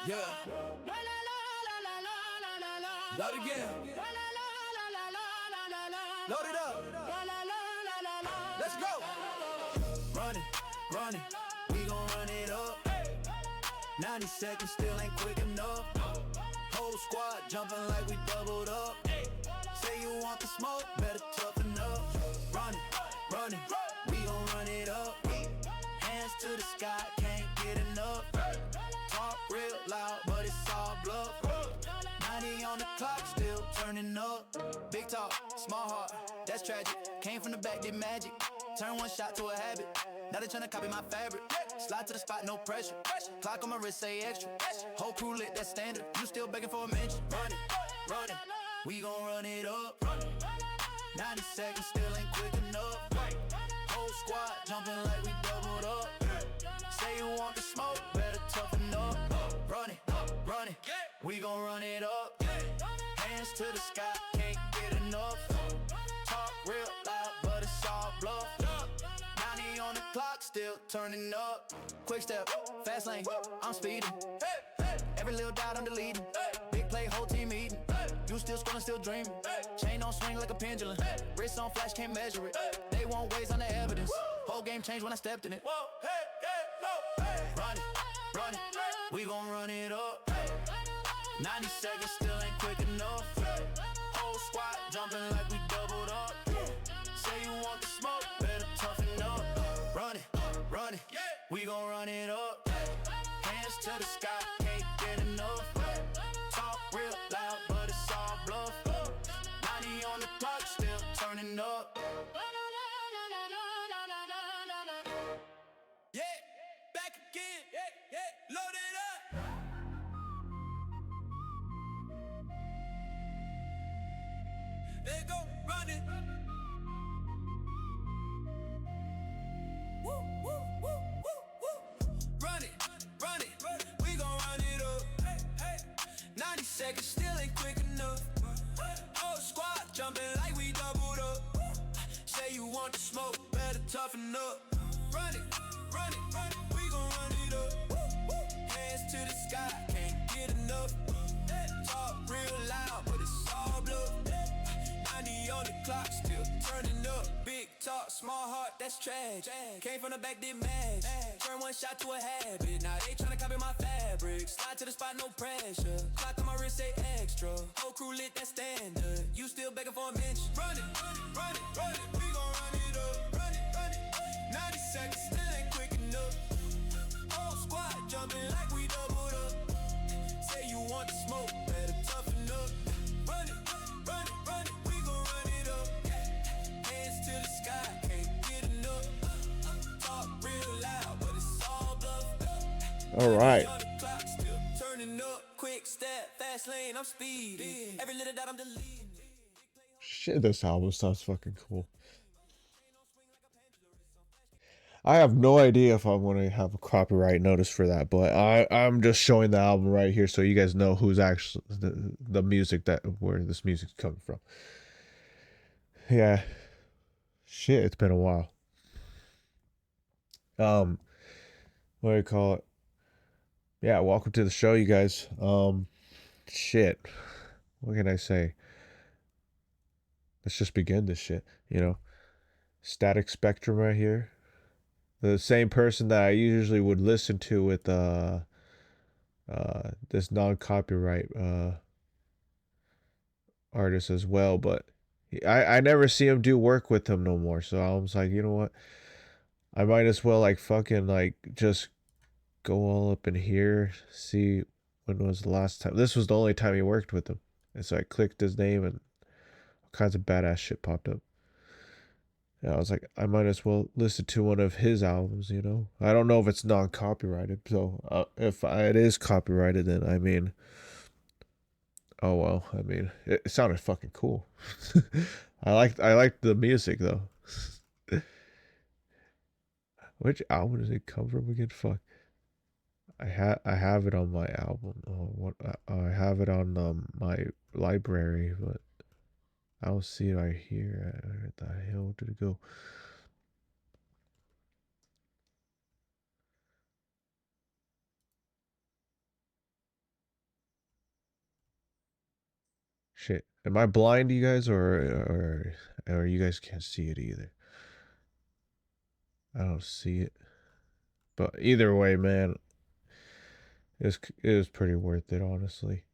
Yeah. Load again. Load it up. Let's go. Run it. We gon' run it up. 90 seconds still ain't quick enough. Whole squad jumping like we doubled up. Say you want the smoke, better toughen up. Run it. We gon' run it up. Hands to the sky, can't get enough. Talk real loud, but it's all bluff. 90 on the clock, still turning up. Big talk, small heart, that's tragic. Came from the back, did magic. Turn one shot to a habit. Now they tryna copy my fabric. Slide to the spot, no pressure. Clock on my wrist, say extra. Whole crew lit, that's standard. You still begging for a mention. Run it. We gon' run it up. 90 seconds, still ain't quick enough. Whole squad jumping like we doubled up. Say you want the smoke, better toughen up. Run it. We gon' run it up. Hands to the sky, can't get enough. Talk real loud, but it's all bluff. 90 on the clock, still turning up. Quick step, fast lane, I'm speeding. Every little doubt I'm deleting. Big play, whole team eating. You still scrolling, still dreaming. Chain on swing like a pendulum. Wrist on flash, can't measure it. They want ways on the evidence. Whole game changed when I stepped in it. Run it. We gon' run it up. 90 seconds still ain't quick enough. Whole squad jumping like we doubled up. Say you want the smoke, better toughen up. Run it. We gon' run it up. Hands to the sky, can't get enough. Talk real loud, but it's all bluff. 90 on the clock, still turning up. Yeah, back again. Yeah, load it up. There go, run it. Run it. We gon' run it up. 90 seconds still ain't quick enough. Whole squad jumping like we doubled up. Say you want the smoke, better toughen up. Run it. We gon' run it up. Hands to the sky, can't get enough. Talk real loud, but it's all bluff. 90 on the clock, still turning up. Big talk, small heart, that's trash. Came from the back, did mash. Turn one shot to a habit. Now they tryna copy my fabric. Slide to the spot, no pressure. Clock on my wrist, say extra. Whole crew lit, that's standard. You still begging for a mention. Run it. We gon' run it up. Run it. 90 seconds, still ain't quick enough. Whole squad jumping like we doubled up. Say you want the smoke, better toughen up. Run it. We gon' run it up. Hands to the sky, can't get enough. Talk real loud, but it's all bluff. All right. On the clock, still turning up. Quick step, fast lane, I'm speeding. Every little that I'm deleting. Shit, this album sounds fucking cool. I have no idea if I'm going to have a copyright notice for that, but I'm just showing the album right here so you guys know who's actually the music where this music's coming from. Yeah. Shit, it's been a while. What do you call it? Yeah, welcome to the show, you guys. Shit. What can I say? Let's just begin this shit, Static Spectrum right here. The same person that I usually would listen to with this non-copyright artist as well, but I never see him do work with him no more. So I was like, you know what? I might as well fucking just go all up in here, see when was the last time. This was the only time he worked with him. And so I clicked his name and all kinds of badass shit popped up. And I was like, I might as well listen to one of his albums, I don't know if it's non-copyrighted. So if it is copyrighted, then oh well. It sounded fucking cool. I liked the music though. Which album does it come from again? Fuck. I have it on my album. I have it on my library, but I don't see it right here. Where the hell did it go? Shit. Am I blind, you guys, or you guys can't see it either? I don't see it. But either way, man, it was pretty worth it, honestly.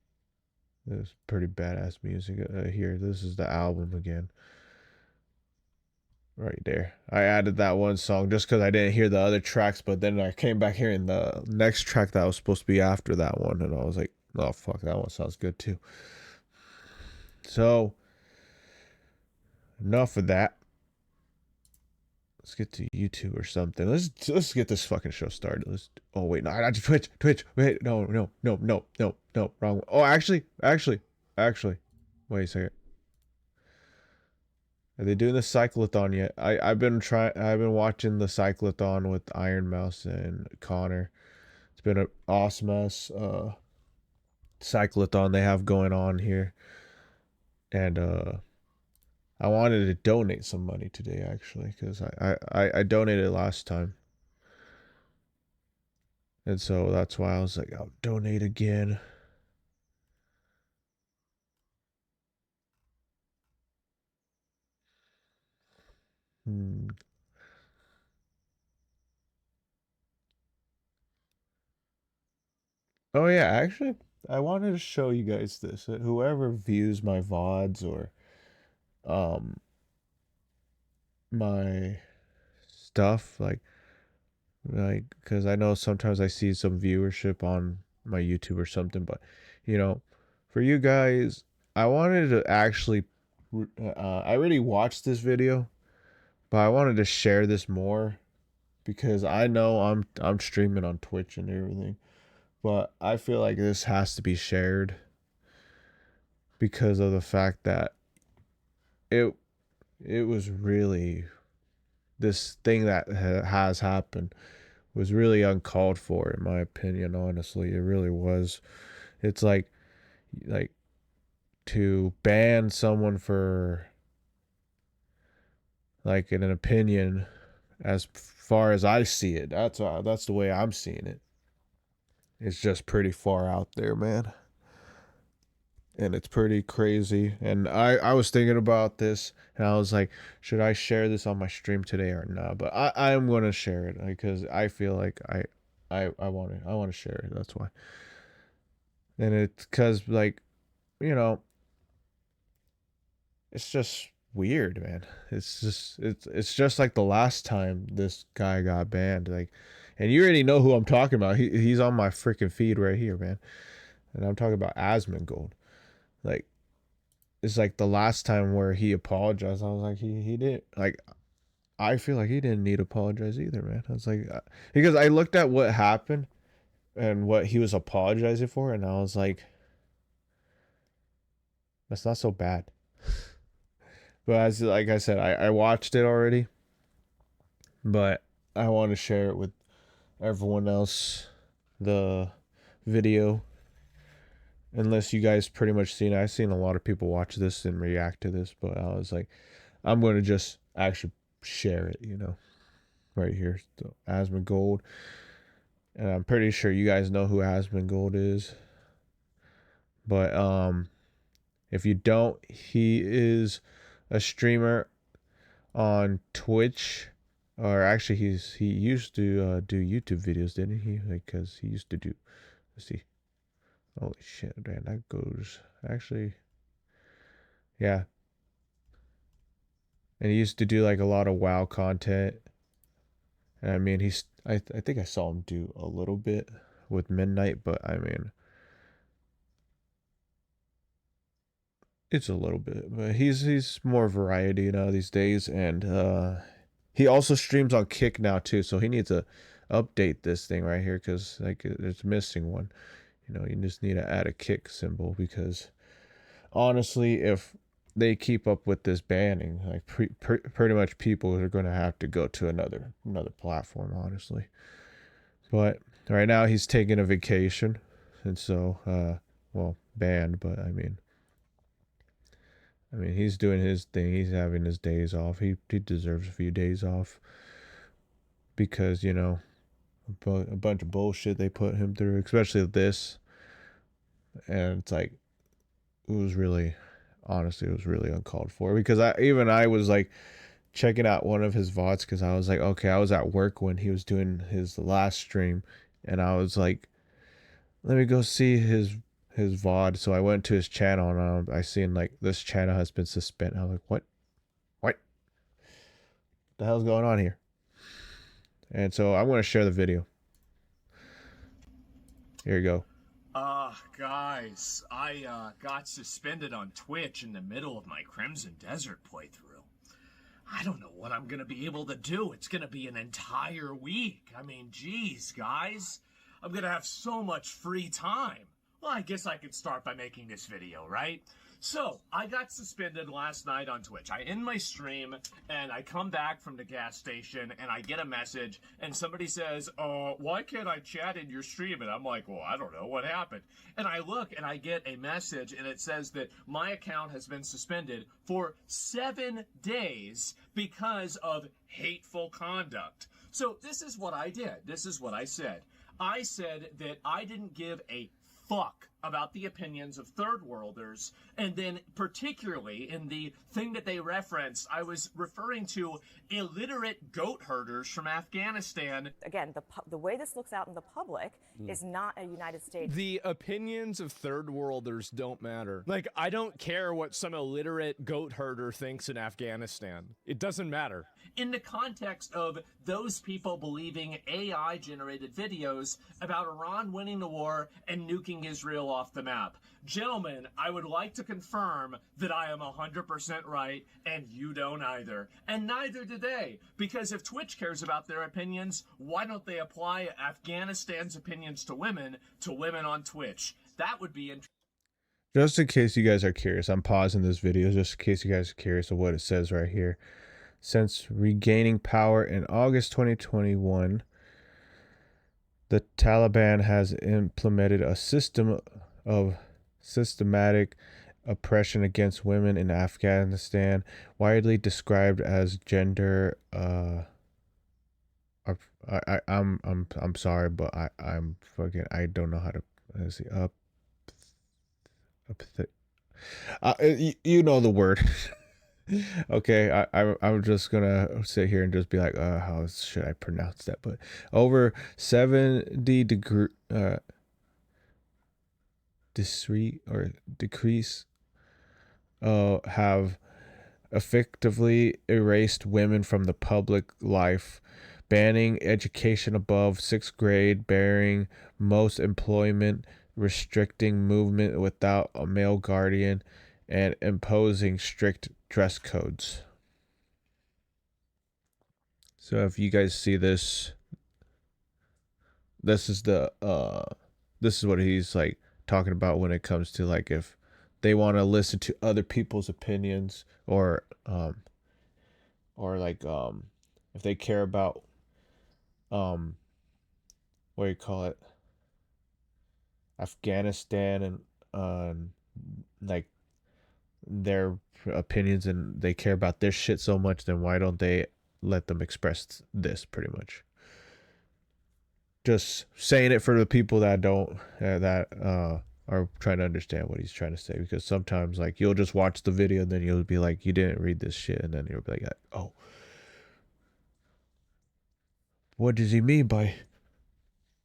It was pretty badass music. Here, this is the album again. Right there. I added that one song just because I didn't hear the other tracks, but then I came back hearing the next track that was supposed to be after that one, and I was like, oh, fuck, that one sounds good too. So, enough of that. Let's get to YouTube or something. Let's get this fucking show started. Oh wait, no, I just Twitch. Wait, no, wrong one. Oh, actually, wait a second. Are they doing the cyclothon yet? I've been watching the cyclothon with Iron Mouse and Connor. It's been an awesome ass cyclothon they have going on here, and I wanted to donate some money today actually because I donated last time, and so that's why I was like, I'll donate again. Hmm. Oh yeah, actually, I wanted to show you guys this. Whoever views my VODs or um my stuff, like because I know sometimes I see some viewership on my YouTube or something, but you know, for you guys, I wanted to actually, I already watched this video, but I wanted to share this more because I know I'm streaming on Twitch and everything, but I feel like this has to be shared because of the fact that it it was really this thing that has happened was really uncalled for in my opinion. Honestly, it really was. It's like to ban someone for like an opinion, as far as I see it, that's the way I'm seeing it. It's just pretty far out there, man, and it's pretty crazy. And I was thinking about this, and I was like, should I share this on my stream today or not? But I am gonna share it because I feel like I want to share it. That's why. And it's because like, you know, it's just weird, man. It's just like the last time this guy got banned, like, and you already know who I'm talking about. He's on my freaking feed right here, man. And I'm talking about Asmongold. Like, it's like the last time where he apologized. I was like, he didn't like. I feel like he didn't need to apologize either, man. I was like, because I looked at what happened and what he was apologizing for, and I was like, that's not so bad. But as like I said, I watched it already, but I want to share it with everyone else, the video. Unless you guys pretty much seen it. I've seen a lot of people watch this and react to this, but I was like, I'm going to just actually share it, right here. So, Asmongold. And I'm pretty sure you guys know who Asmongold is. But if you don't, he is a streamer on Twitch, or actually he used to do YouTube videos, didn't he? Like, cause he used to do. Let's see. Holy shit, man, that goes actually. Yeah, and he used to do like a lot of WoW content. And I mean, I think I saw him do a little bit with Midnight, but I mean, it's a little bit. But he's more variety now these days, and he also streams on Kick now too. So he needs to update this thing right here because like it's missing one. You just need to add a Kick symbol because honestly, if they keep up with this banning, like pretty much people are going to have to go to another platform, honestly. But right now he's taking a vacation, and so well, banned, but I mean he's doing his thing. He's having his days off. He deserves a few days off because a bunch of bullshit they put him through, especially this, and it's like it was really Honestly, it was really uncalled for, because I was like checking out one of his VODs, because I was like, okay, I was at work when he was doing his last stream, and I was like, let me go see his VOD. So I went to his channel, and I seen like this channel has been suspended. I was like, what the hell's going on here? And so I'm going to share the video. Here you go. Guys, I got suspended on Twitch in the middle of my Crimson Desert playthrough. I don't know what I'm gonna be able to do. It's gonna be an entire week. I mean, geez, guys. I'm gonna have so much free time. Well, I guess I could start by making this video, right? So, I got suspended last night on Twitch. I end my stream, and I come back from the gas station, and I get a message, and somebody says, why can't I chat in your stream? And I'm like, well, I don't know, what happened? And I look, and I get a message, and it says that my account has been suspended for 7 days because of hateful conduct. So, this is what I did. This is what I said. I said that I didn't give a fuck about the opinions of third worlders, and then particularly in the thing that they referenced, I was referring to illiterate goat herders from Afghanistan. Again, the way this looks out in the public is not a United States. The opinions of third worlders don't matter. Like, I don't care what some illiterate goat herder thinks in Afghanistan. It doesn't matter. In the context of those people believing AI-generated videos about Iran winning the war and nuking Israel off the map. Gentlemen, I would like to confirm that I am 100% right, and you don't either. And neither do they, because if Twitch cares about their opinions, why don't they apply Afghanistan's opinions to women on Twitch? That would be interesting. Just in case you guys are curious, I'm pausing this video just in case you guys are curious of what it says right here. Since regaining power in August 2021, the Taliban has implemented a system of systematic oppression against women in Afghanistan, widely described as gender. I'm sorry, but I'm fucking, I don't know how to. Let's see, you know the word. Okay, I'm just gonna sit here and just be like, how should I pronounce that? But over 70 decrees have effectively erased women from the public life, banning education above 6th grade, barring most employment, restricting movement without a male guardian, and imposing strict dress codes. So if you guys see this, this is what he's like talking about when it comes to like if they want to listen to other people's opinions, or like if they care about what do you call it, Afghanistan, and like their opinions, and they care about their shit so much, then why don't they let them express this? Pretty much just saying it for the people that don't are trying to understand what he's trying to say, because sometimes like you'll just watch the video and then you'll be like, you didn't read this shit, and then you'll be like, oh, what does he mean by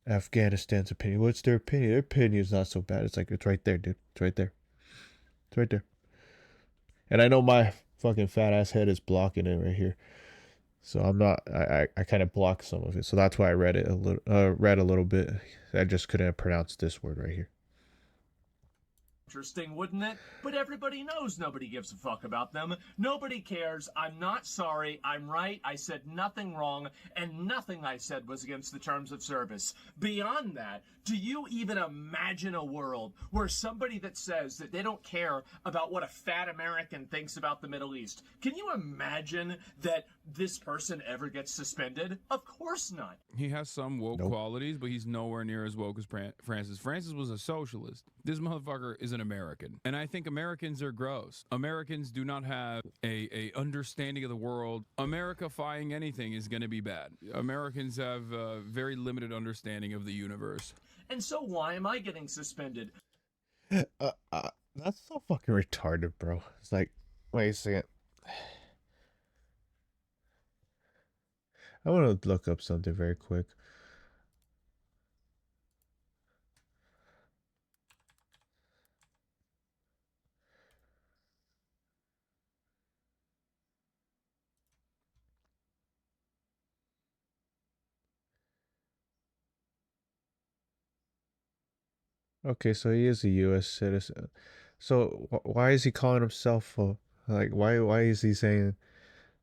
Afghanistan's opinion? What's their opinion? Their opinion is not so bad. It's like, it's right there, dude. It's right there. It's right there. And I know my fucking fat ass head is blocking it right here, so I'm not. I kind of blocked some of it, so that's why I read it a little. Read a little bit. I just couldn't pronounce this word right here. Interesting, wouldn't it? But everybody knows nobody gives a fuck about them. Nobody cares. I'm not sorry. I'm right. I said nothing wrong, and nothing I said was against the terms of service. Beyond that, do you even imagine a world where somebody that says that they don't care about what a fat American thinks about the Middle East, can you imagine that this person ever gets suspended? Of course not. He has some woke qualities, but he's nowhere near as woke as Francis. Francis was a socialist. This motherfucker is an American. And I think Americans are gross. Americans do not have a understanding of the world. America-fying anything is going to be bad. Americans have a very limited understanding of the universe. And so why am I getting suspended? That's so fucking retarded, bro. It's like, wait a second. I want to look up something very quick. Okay, so he is a U.S. citizen. So why is he calling himself like why is he saying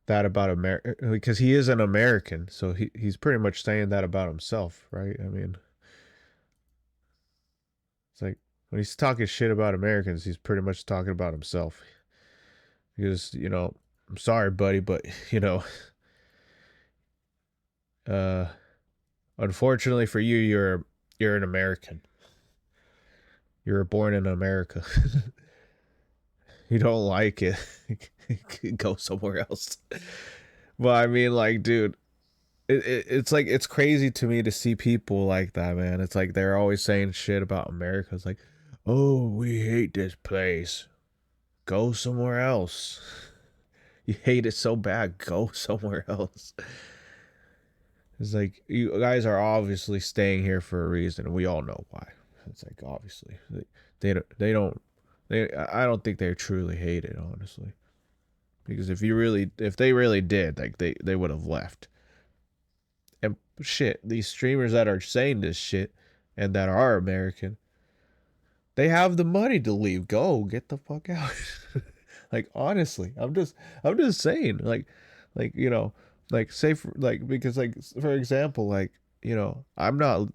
that about America? Because he is an American, so he's pretty much saying that about himself, right? I mean, it's like when he's talking shit about Americans, he's pretty much talking about himself. Because I'm sorry, buddy, but uh, unfortunately for you, you're an American. You were born in America. You don't like it, go somewhere else. But I mean, like, dude, it's like it's crazy to me to see people like that, man. It's like they're always saying shit about America. It's like, oh, we hate this place. Go somewhere else. You hate it so bad. Go somewhere else. It's like you guys are obviously staying here for a reason, and we all know why. It's like obviously I don't think they truly hate it, honestly. Because if they really did, like they would have left. And shit, these streamers that are saying this shit and that are American, they have the money to leave. Go get the fuck out. Like honestly, I'm just saying, like like say for, like because like for example, like I'm not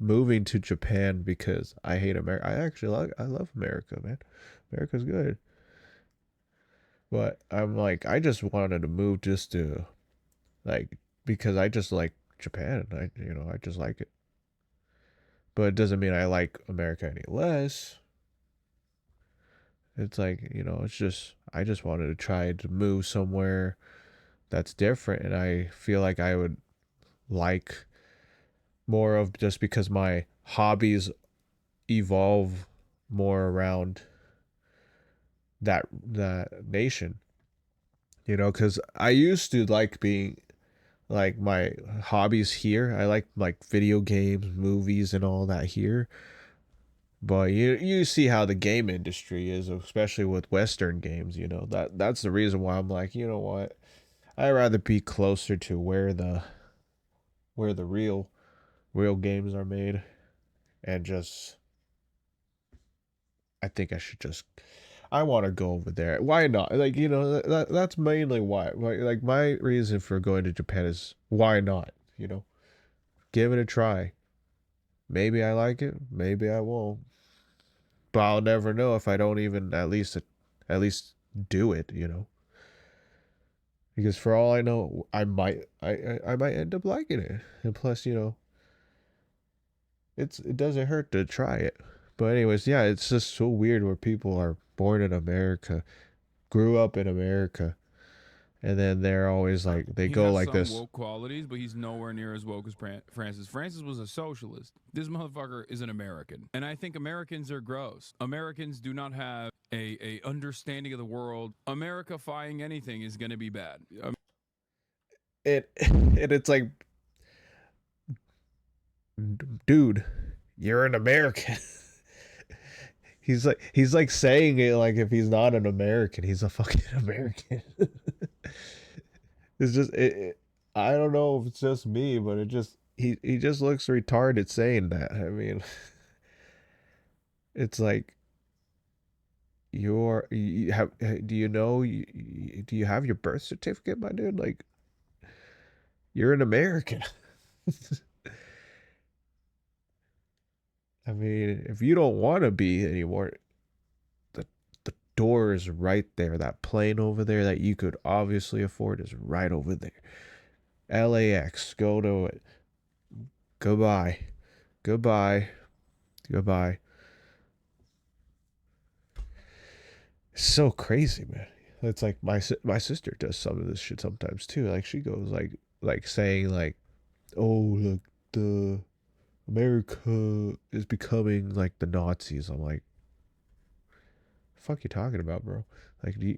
moving to Japan because I hate America. I love America, man. America's good. But I'm like I just wanted to move just to like because I just like Japan. I just like it. But it doesn't mean I like America any less. It's like, it's just I just wanted to try to move somewhere that's different, and I feel like I would like more of just because my hobbies evolve more around that nation. Cuz I used to like being like my hobbies here. I like video games, movies and all that here. But you see how the game industry is, especially with Western games. That's the reason why I'm like, you know what? I'd rather be closer to where the real games are made, and just I think I should just I want to go over there. Why not? Like that's mainly why. Like my reason for going to Japan is why not? Give it a try. Maybe I like it. Maybe I won't. But I'll never know if I don't even at least do it. Because for all I know, I might end up liking it. And plus, it doesn't hurt to try it. But anyways, yeah, it's just so weird where people are born in America, grew up in America, and then they're always like they He go has like some this. woke qualities, but he's nowhere near as woke as Francis. Francis was a socialist. This motherfucker is an American, and I think Americans are gross. Americans do not have a understanding of the world. Americafying anything is going to be bad. It and it's like, dude, you're an American. He's like saying it like if he's not an American, he's a fucking American. It's just I don't know if it's just me, but it just he just looks retarded saying that. I mean, it's like you have do you know do you have your birth certificate, my dude? Like you're an American. I mean, if you don't want to be anymore, the the door is right there. That plane over there that you could obviously afford is right over there. LAX, go to it. Goodbye. Goodbye. Goodbye. It's so crazy, man. It's like my sister does some of this shit sometimes too. Like she goes like saying like, "Oh, look, the America is becoming like the Nazis." I'm like, fuck you talking about, bro? Like, do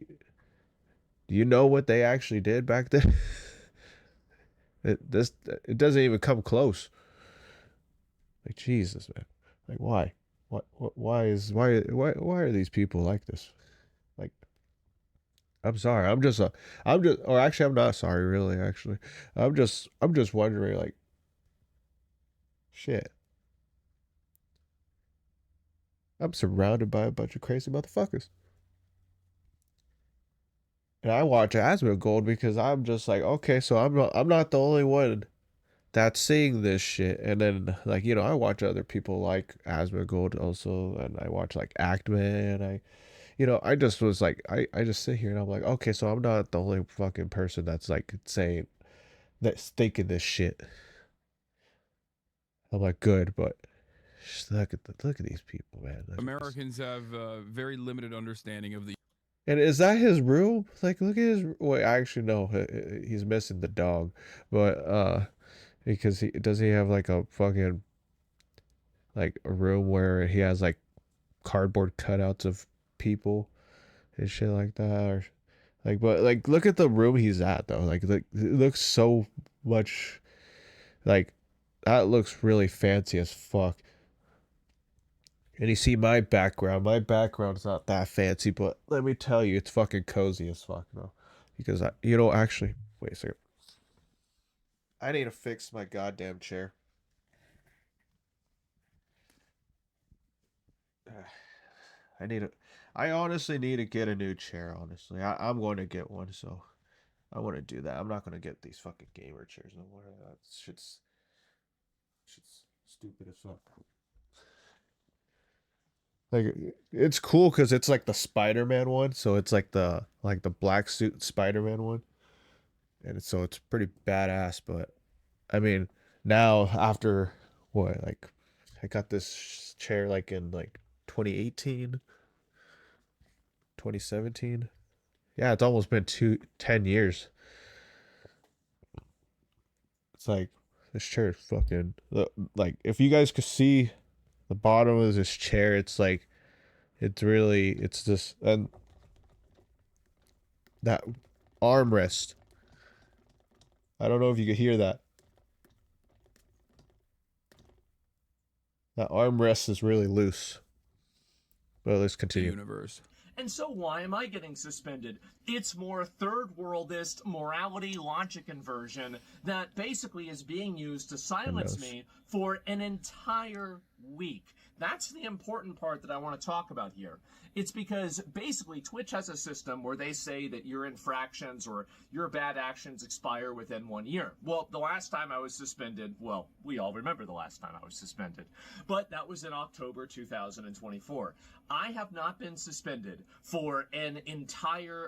you know what they actually did back then? It doesn't even come close. Like, Jesus, man. Like, why? Why are these people like this? Like, I'm sorry. Or actually, I'm not sorry, really. Actually, I'm just wondering, like, shit. I'm surrounded by a bunch of crazy motherfuckers. And I watch Asmongold because I'm just like, okay, so I'm not the only one that's seeing this shit. And then, like, you know, I watch other people like Asmongold also, and I watch like Actman. I just was like, I just sit here and I'm like, okay, so I'm not the only fucking person that's like saying that's thinking this shit. I'm like, good, but just look at these people, man. Americans have a very limited understanding of the And is that his room? Like, look at his. Wait, actually, no. He's missing the dog, but because he have like a fucking like a room where he has like cardboard cutouts of people and shit like that, or like, but like, look at the room he's at though. Like, it looks so much like that looks really fancy as fuck. And you see my background. My background's not that fancy, but let me tell you, it's fucking cozy as fuck, though. Because actually, wait a second. I need to fix my goddamn chair. I honestly need to get a new chair, honestly. I'm going to get one, so I want to do that. I'm not going to get these fucking gamer chairs no more. That shit's stupid as fuck. Like, it's cool because it's like the Spider-Man one, so it's like the black suit Spider-Man one, and so it's pretty badass. But I mean, now after what, like, I got this chair like in like 2018, 2017. Yeah, it's almost been 10 years. It's like this chair is fucking like, if you guys could see the bottom of this chair, it's like it's just, and that armrest. I don't know if you could hear that. That armrest is really loose. But let's continue. universe. And so why am I getting suspended? It's more third worldist morality logic inversion that basically is being used to silence me for an entire week. That's the important part that I want to talk about here. It's because basically Twitch has a system where they say that your infractions or your bad actions expire within 1 year. Well, the last time I was suspended, well, we all remember the last time I was suspended, but that was in October 2024. I have not been suspended for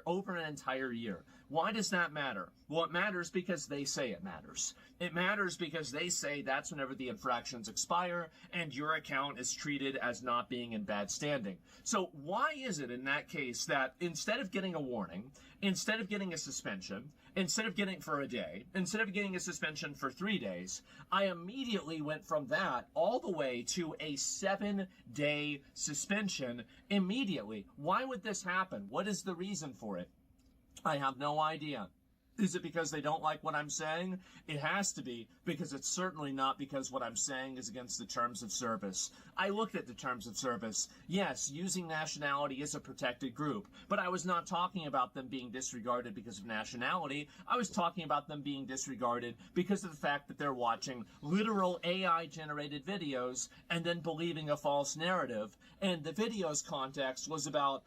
over an entire year. Why does that matter? Well, it matters because they say it matters. It matters because they say that's whenever the infractions expire and your account is treated as not being in bad standing. So why is it in that case that instead of getting a warning, instead of getting a suspension, instead of getting for a day, instead of getting a suspension for 3 days, I immediately went from that all the way to a 7-day suspension immediately? Why would this happen? What is the reason for it? I have no idea. Is it because they don't like what I'm saying? It has to be, because it's certainly not because what I'm saying is against the terms of service. I looked at the terms of service. Yes, using nationality is a protected group, but I was not talking about them being disregarded because of nationality. I was talking about them being disregarded because of the fact that they're watching literal AI-generated videos and then believing a false narrative. And the video's context was about,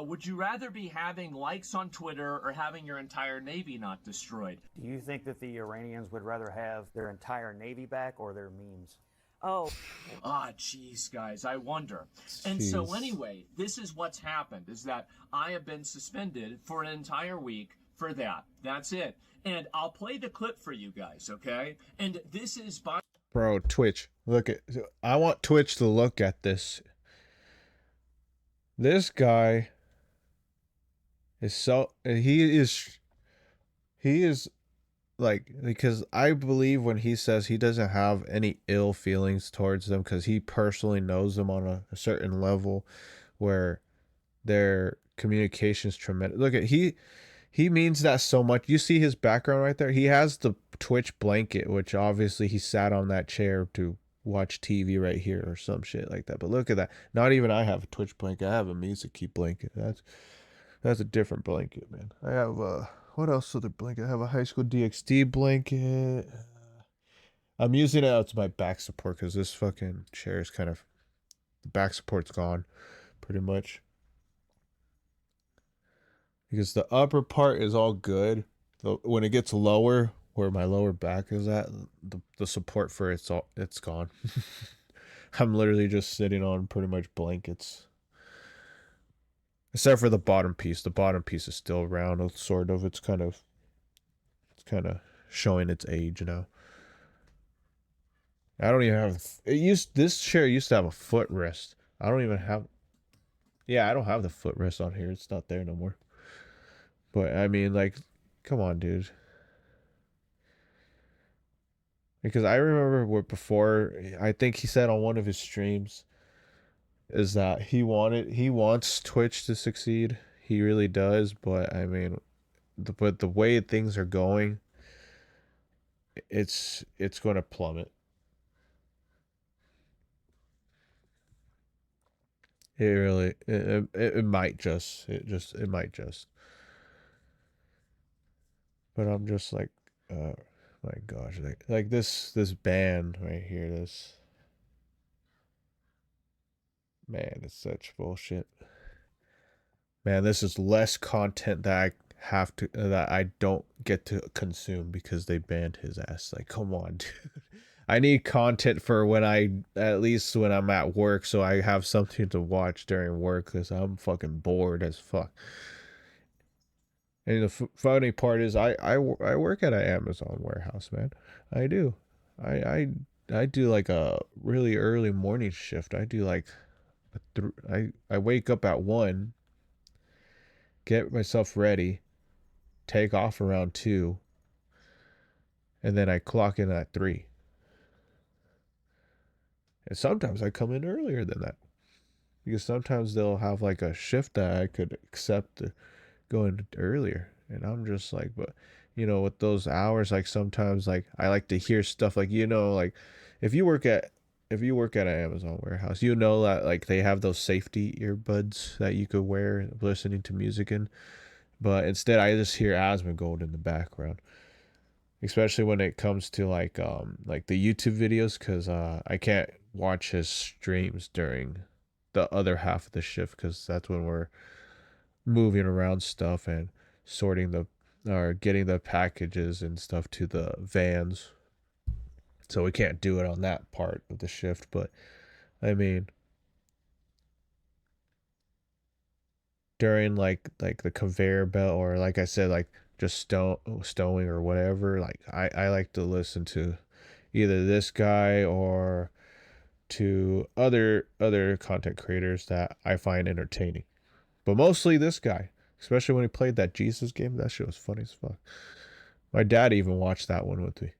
would you rather be having likes on Twitter or having your entire Navy not destroyed? Do you think that the Iranians would rather have their entire Navy back or their memes? Oh. Jeez, guys, I wonder. And so anyway, this is what's happened, is that I have been suspended for an entire week for that. That's it. And I'll play the clip for you guys, okay? And this is by... Bro, Twitch. I want Twitch to look at this. This guy is he is like, because I believe when he says he doesn't have any ill feelings towards them because he personally knows them on a certain level where their communication's tremendous. Look at he means that so much. You see his background right there. He has the Twitch blanket, which obviously he sat on that chair to watch TV right here or some shit like that. But look at that. Not even I have a Twitch blanket. I have a Mizuki blanket. That's a different blanket, man. I have what else other blanket? I have a High School DxD blanket. I'm using it as my back support because this fucking chair is kind of, the back support's gone pretty much. Because the upper part is all good. When it gets lower, where my lower back is at, the support for it's gone. I'm literally just sitting on pretty much blankets. Except for the bottom piece. The bottom piece is still round, sort of. It's kind of showing its age now. I don't even have this chair used to have a footrest. I don't even have. Yeah, I don't have the footrest on here. It's not there no more. But I mean, like, come on, dude. Because I remember before, I think he said on one of his streams, is that he wants Twitch to succeed. He really does, but I mean, the way things are going, it's going to plummet. It really it might just it might just. But I'm just like, my gosh, like this band right here, this, man, it's such bullshit. Man, this is less content that I don't get to consume because they banned his ass. Like, come on, dude. I need content for at least when I'm at work, so I have something to watch during work because I'm fucking bored as fuck. And the funny part is, I work at an Amazon warehouse, man. I do. I do like a really early morning shift. I do like I wake up at 1, get myself ready, take off around 2, and then I clock in at 3. And sometimes I come in earlier than that. Because sometimes they'll have like a shift that I could accept going earlier, and I'm just like, but with those hours, like sometimes like I like to hear stuff like, like if you work at an Amazon warehouse, that like they have those safety earbuds that you could wear listening to music in, but instead I just hear Asmongold in the background, especially when it comes to like the YouTube videos, because I can't watch his streams during the other half of the shift because that's when we're moving around stuff and getting the packages and stuff to the vans, so we can't do it on that part of the shift. But I mean, during like the conveyor belt, or like I said, like just stowing or whatever, like I like to listen to either this guy or to other content creators that I find entertaining. But mostly this guy, especially when he played that Jesus game. That shit was funny as fuck. My dad even watched that one with me.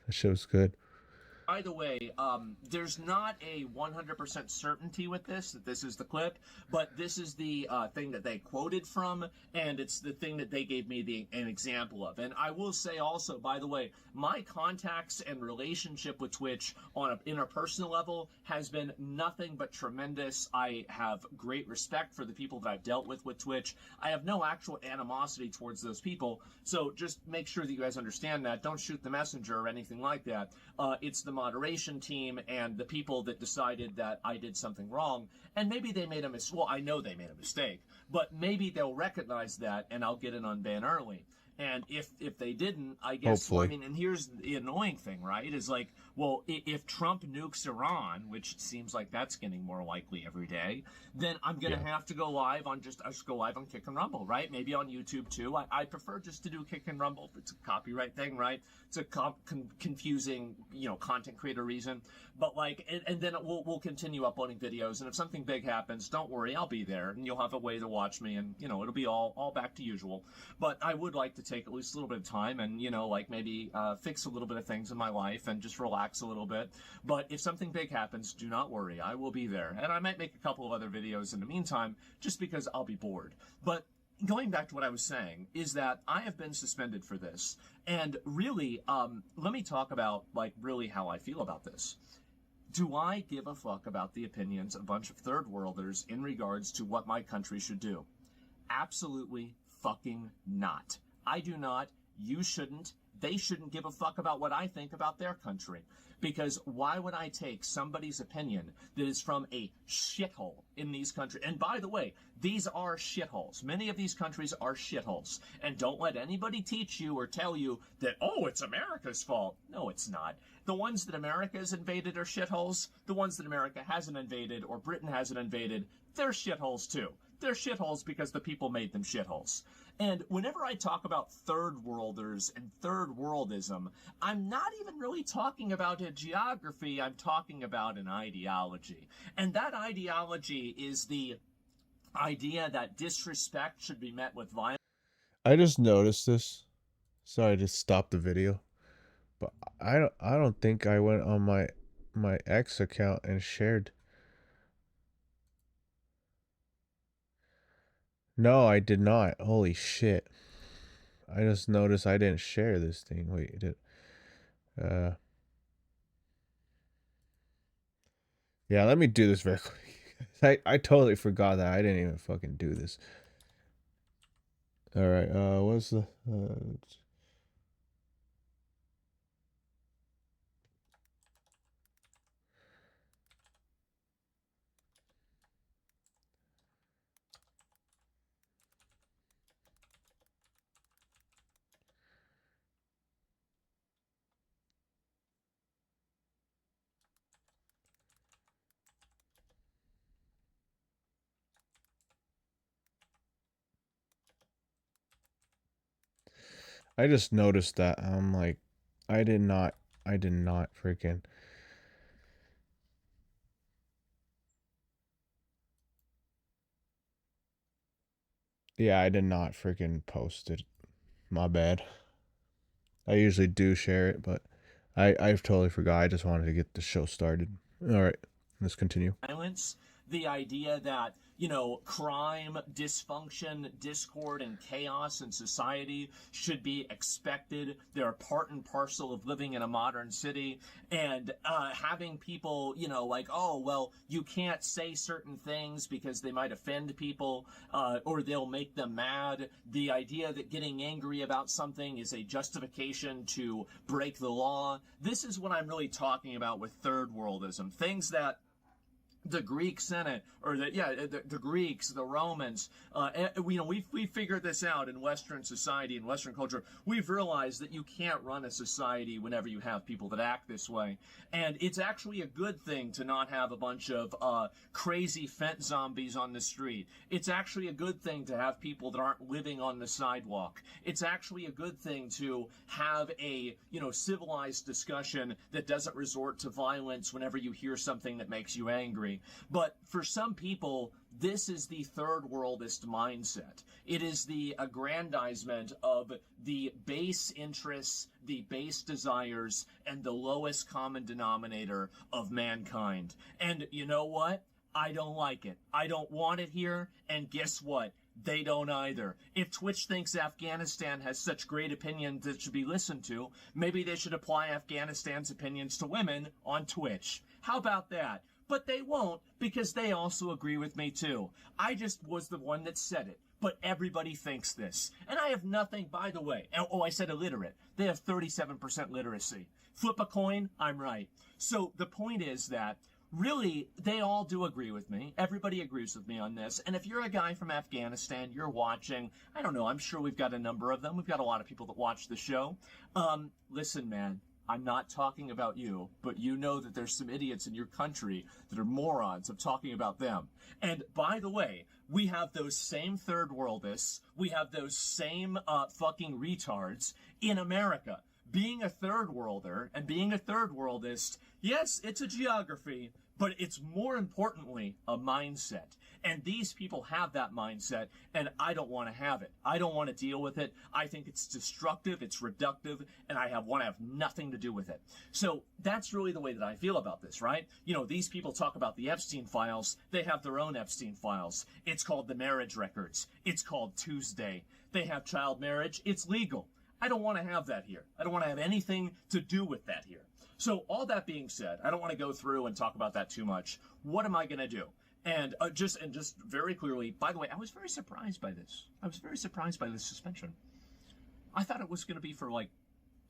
That shit was good. By the way, there's not a 100% certainty with this, that this is the clip, but this is the thing that they quoted from, and it's the thing that they gave me an example of. And I will say also, by the way, my contacts and relationship with Twitch on an interpersonal level has been nothing but tremendous. I have great respect for the people that I've dealt with Twitch. I have no actual animosity towards those people, so just make sure that you guys understand that. Don't shoot the messenger or anything like that. It's the moderation team and the people that decided that I did something wrong, and maybe they made a mistake. Well, I know they made a mistake, but maybe they'll recognize that and I'll get an unban early. And if they didn't, I guess, Hopefully. I mean, and here's the annoying thing, right, is like, well, if Trump nukes Iran, which seems like that's getting more likely every day, then I'm going to have to go live on Kick and Rumble, right? Maybe on YouTube too. I prefer just to do Kick and Rumble. It's a copyright thing, right? It's a confusing, content creator reason. But like, and then we'll continue uploading videos. And if something big happens, don't worry, I'll be there and you'll have a way to watch me, and it'll be all back to usual. But I would like to to take at least a little bit of time and, you know, like maybe fix a little bit of things in my life and just relax a little bit. But if something big happens, do not worry. I will be there. And I might make a couple of other videos in the meantime, just because I'll be bored. But going back to what I was saying is that I have been suspended for this. And really, let me talk about, like, really how I feel about this. Do I give a fuck about the opinions of a bunch of third worlders in regards to what my country should do? Absolutely fucking not. I do not. You shouldn't. They shouldn't give a fuck about what I think about their country. Because why would I take somebody's opinion that is from a shithole in these countries? And by the way, these are shitholes. Many of these countries are shitholes. And don't let anybody teach you or tell you that, oh, it's America's fault. No, it's not. The ones that America has invaded are shitholes. The ones that America hasn't invaded or Britain hasn't invaded, they're shitholes too. They're shitholes because the people made them shitholes. And whenever I talk about third worlders and third worldism, I'm not even really talking about a geography, I'm talking about an ideology. And that ideology is the idea that disrespect should be met with violence. I just noticed this. Sorry to stop the video. But I don't think I went on my X account and shared. No, I did not. Holy shit. I just noticed I didn't share this thing. Wait, did yeah, let me do this very quick. I totally forgot that. I didn't even fucking do this. Alright, what's the I just noticed that. I'm like, I did not freaking. Yeah, I did not freaking post it. My bad. I usually do share it, but I totally forgot. I just wanted to get the show started. All right, let's continue. Violence, the idea that, you know, crime, dysfunction, discord, and chaos in society should be expected. They're part and parcel of living in a modern city. And having people, you know, like, oh, well, you can't say certain things because they might offend people or they'll make them mad. The idea that getting angry about something is a justification to break the law. This is what I'm really talking about with third worldism. Things that the Greek Senate, or the Greeks, the Romans, you know, we figured this out in Western society, in Western culture. We've realized that you can't run a society whenever you have people that act this way. And it's actually a good thing to not have a bunch of crazy fent zombies on the street. It's actually a good thing to have people that aren't living on the sidewalk. It's actually a good thing to have a, you know, civilized discussion that doesn't resort to violence whenever you hear something that makes you angry. But for some people, this is the third worldist mindset. It is the aggrandizement of the base interests, the base desires, and the lowest common denominator of mankind. And you know what? I don't like it. I don't want it here. And guess what? They don't either. If Twitch thinks Afghanistan has such great opinions that should be listened to, maybe they should apply Afghanistan's opinions to women on Twitch. How about that? But they won't, because they also agree with me too. I just was the one that said it. But everybody thinks this. And I have nothing, by the way. Oh, I said illiterate. They have 37% literacy. Flip a coin, I'm right. So the point is that really, they all do agree with me. Everybody agrees with me on this. And if you're a guy from Afghanistan, you're watching, I don't know, I'm sure we've got a number of them. We've got a lot of people that watch the show. Listen, man, I'm not talking about you, but you know that there's some idiots in your country that are morons of talking about them. And by the way, we have those same third worldists, we have those same fucking retards in America. being a third worlder and being a third worldist, yes, it's a geography, but it's more importantly a mindset. And these people have that mindset, and I don't want to have it. I don't want to deal with it. I think it's destructive, it's reductive, and I want to have nothing to do with it. So that's really the way that I feel about this, right? You know, these people talk about the Epstein files. They have their own Epstein files. It's called the marriage records. It's called Tuesday. They have child marriage. It's legal. I don't want to have that here. I don't want to have anything to do with that here. So all that being said, I don't want to go through and talk about that too much. What am I going to do? And just very clearly, by the way, I was very surprised by this. I was very surprised by this suspension. I thought it was going to be for like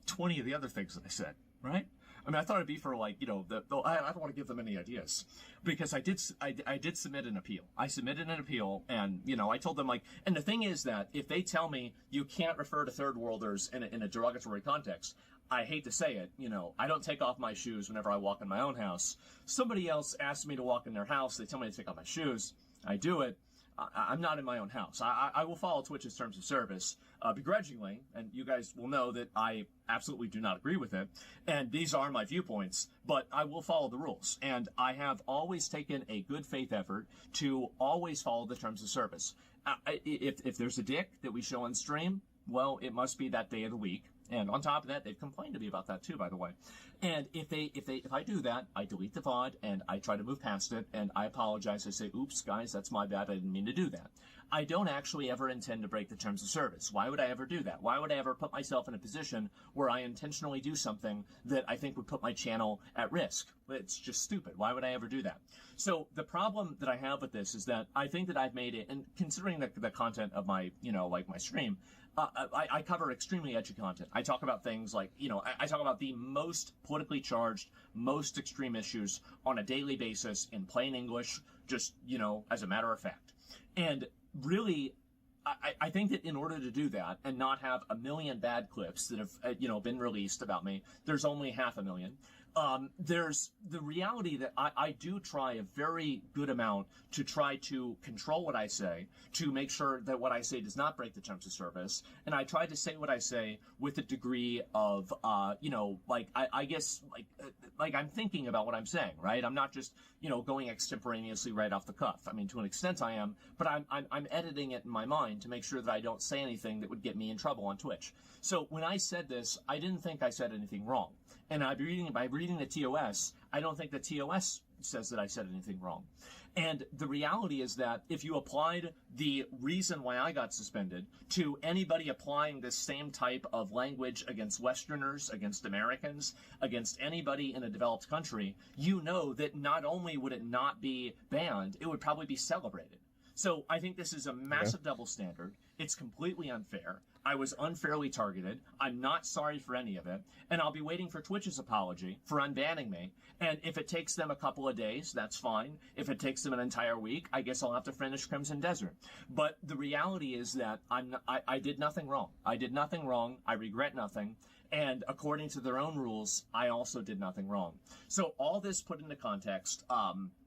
20 of the other things that I said, right? I mean, I thought it'd be for like, you know, I don't want to give them any ideas, because I did submit an appeal. I submitted an appeal, and, you know, I told them, like, and the thing is that if they tell me you can't refer to third worlders in a derogatory context, I hate to say it, you know, I don't take off my shoes whenever I walk in my own house. Somebody else asks me to walk in their house. They tell me to take off my shoes. I do it. I'm not in my own house. I will follow Twitch's terms of service begrudgingly, and you guys will know that I absolutely do not agree with it. And these are my viewpoints, but I will follow the rules. And I have always taken a good faith effort to always follow the terms of service. If there's a dick that we show on stream, well, it must be that day of the week. And on top of that, they've complained to me about that too, by the way. And if I do that, I delete the VOD and I try to move past it, and I apologize. I say, oops, guys, that's my bad. I didn't mean to do that. I don't actually ever intend to break the terms of service. Why would I ever do that? Why would I ever put myself in a position where I intentionally do something that I think would put my channel at risk? It's just stupid. Why would I ever do that? So the problem that I have with this is that I think that I've made it, and considering the content of my, you know, like my stream, I cover extremely edgy content. I talk about things like, you know, I talk about the most politically charged, most extreme issues on a daily basis in plain English, just, you know, as a matter of fact. And really, I think that in order to do that and not have a million bad clips that have, you know, been released about me, there's only 500,000. There's the reality that I do try a very good amount to try to control what I say, to make sure that what I say does not break the terms of service. And I try to say what I say with a degree of, you know, like, I guess, like I'm thinking about what I'm saying, right? I'm not just, you know, going extemporaneously right off the cuff. I mean, to an extent I am, but I'm editing it in my mind to make sure that I don't say anything that would get me in trouble on Twitch. So when I said this, I didn't think I said anything wrong. And by reading the TOS, I don't think the TOS says that I said anything wrong. And the reality is that if you applied the reason why I got suspended to anybody applying this same type of language against Westerners, against Americans, against anybody in a developed country, you know that not only would it not be banned, it would probably be celebrated. So I think this is a massive double standard. It's completely unfair. I was unfairly targeted. I'm not sorry for any of it. And I'll be waiting for Twitch's apology for unbanning me. And if it takes them a couple of days, that's fine. If it takes them an entire week, I guess I'll have to finish Crimson Desert. But the reality is that I did nothing wrong. I did nothing wrong. I regret nothing. And according to their own rules, I also did nothing wrong. So all this put into context,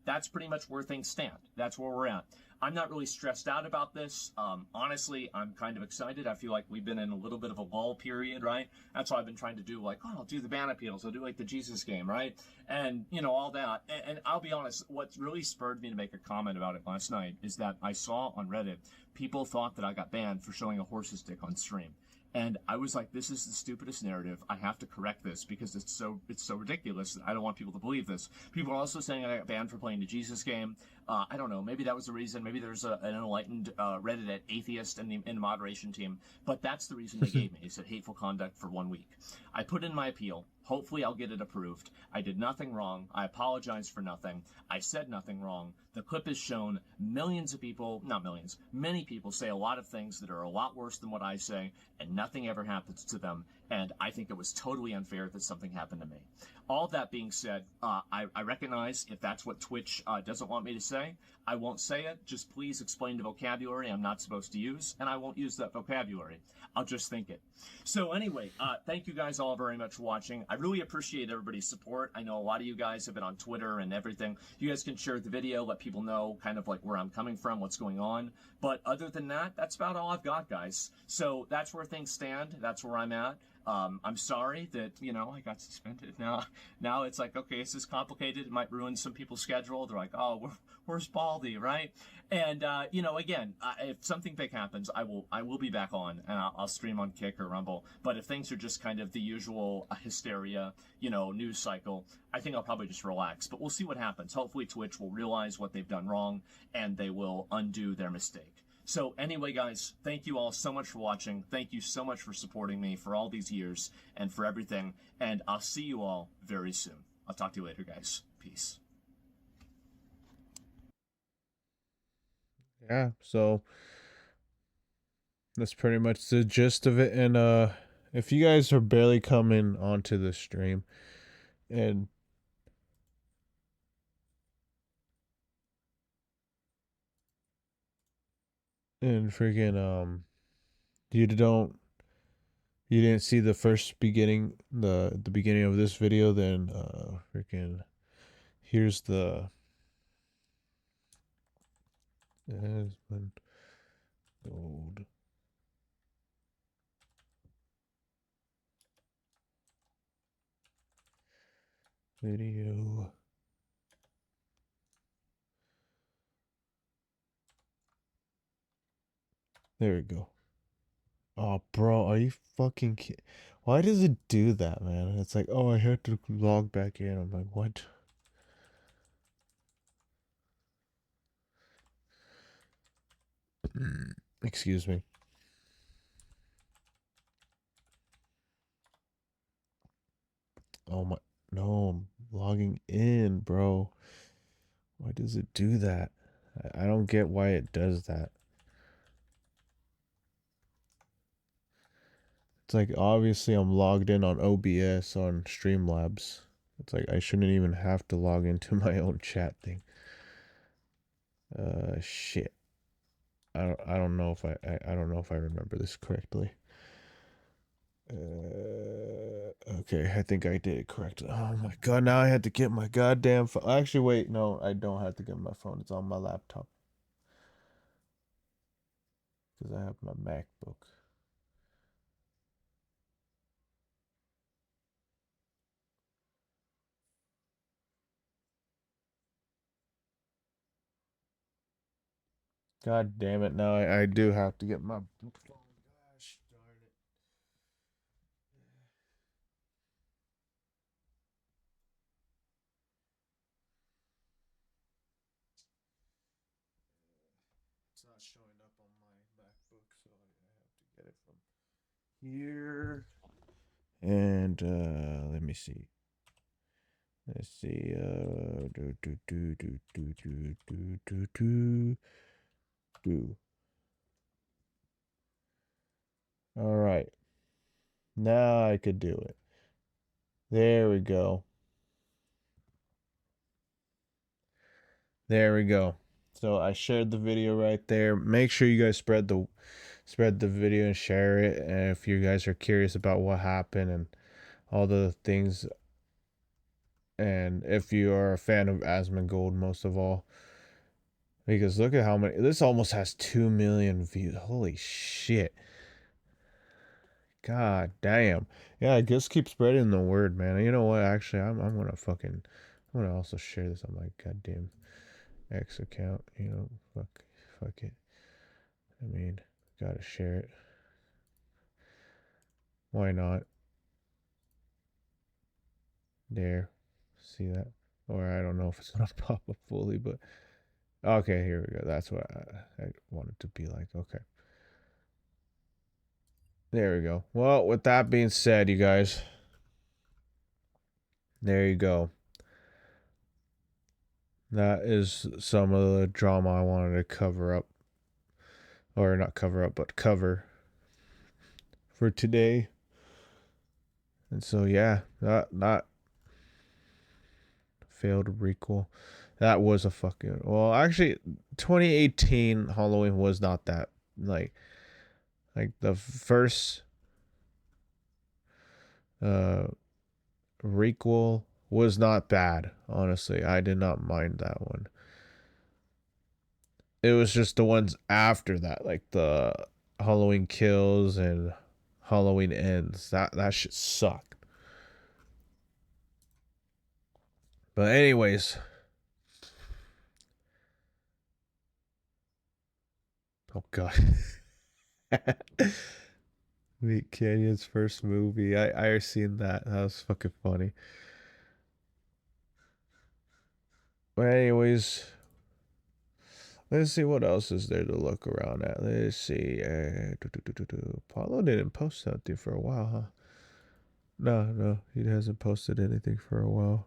that's pretty much where things stand. That's where we're at. I'm not really stressed out about this. Honestly, I'm kind of excited. I feel like we've been in a little bit of a lull period, right? That's why I've been trying to do, like, oh, I'll do the ban appeals. I'll do, like, the Jesus game, right? And, you know, all that. And I'll be honest, what really spurred me to make a comment about it last night is that I saw on Reddit, people thought that I got banned for showing a horse's dick on stream. And I was like, this is the stupidest narrative. I have to correct this because it's so ridiculous that I don't want people to believe this. People are also saying I got banned for playing the Jesus game. I don't know. Maybe that was the reason. Maybe there's an enlightened Reddit atheist in the moderation team. But that's the reason they gave me. They said hateful conduct for 1 week. I put in my appeal. Hopefully I'll get it approved. I did nothing wrong. I apologize for nothing. I said nothing wrong. The clip is shown. Millions of people, not millions, many people say a lot of things that are a lot worse than what I say, and nothing ever happens to them. And I think it was totally unfair that something happened to me. All that being said, I recognize if that's what Twitch doesn't want me to say, I won't say it. Just please explain the vocabulary I'm not supposed to use, and I won't use that vocabulary. I'll just think it. So anyway, thank you guys all very much for watching. I really appreciate everybody's support. I know a lot of you guys have been on Twitter and everything. You guys can share the video, let people know kind of like where I'm coming from, what's going on. But other than that, that's about all I've got, guys. So that's where things stand. That's where I'm at. I'm sorry that, you know, I got suspended. Now it's like, okay, this is complicated. It might ruin some people's schedule. They're like, oh, where's Baldy, right? And you know, again, if something big happens, I will be back on, and I'll stream on Kick or Rumble. But if things are just kind of the usual hysteria, you know, news cycle, I think I'll probably just relax. But we'll see what happens. Hopefully, Twitch will realize what they've done wrong, and they will undo their mistake. So anyway, guys, thank you all so much for watching. Thank you so much for supporting me for all these years and for everything. And I'll see you all very soon. I'll talk to you later, guys. Peace. Yeah, so that's pretty much the gist of it. And if you guys are barely coming onto the stream and freaking you didn't see the first beginning, the beginning of this video, then freaking here's the Asmund Gold video. There we go. Oh, bro, are you fucking kidding? Why does it do that, man? It's like, oh, I have to log back in. I'm like, what? Excuse me. Oh my, no, I'm logging in, bro. Why does it do that? I don't get why it does that. It's like, obviously I'm logged in on OBS on Streamlabs. It's like I shouldn't even have to log into my own chat thing. Shit. I don't know if I don't know if I remember this correctly. Okay, I think I did it correctly. Oh my god, now I had to get my goddamn phone. Actually, wait, no, I don't have to get my phone. It's on my laptop. Because I have my MacBook. God damn it, now I do have to get my phone. Gosh darn it. It's not showing up on my MacBook, so I have to get it from here. And let me see. Let's see. Do. All right. Now I could do it. There we go. There we go. So I shared the video right there. Make sure you guys spread the video and share it. And if you guys are curious about what happened and all the things, and if you are a fan of Asmongold most of all, because look at how many, this almost has 2 million views. Holy shit. God damn. Yeah, I guess keep spreading the word, man. You know what? Actually, I'm gonna also share this on my goddamn X account. You know, fuck it. I mean, gotta share it. Why not? There. See that? Or I don't know if it's gonna pop up fully, but okay, here we go. That's what I want it to be like. Okay. There we go. Well, with that being said, you guys, there you go. That is some of the drama I wanted to cover up. Or not cover up, but cover for today. And so, yeah, that failed recall. That was a fucking, well, actually 2018 Halloween was not that like the first requel was not bad, honestly. I did not mind that one. It was just the ones after that, like the Halloween Kills and Halloween Ends. That shit sucked. But anyways. Oh god. Meat Canyon's first movie. I seen that. That was fucking funny. But anyways, let's see what else is there to look around at. Let's see. Paulo didn't post something for a while, huh? No, he hasn't posted anything for a while.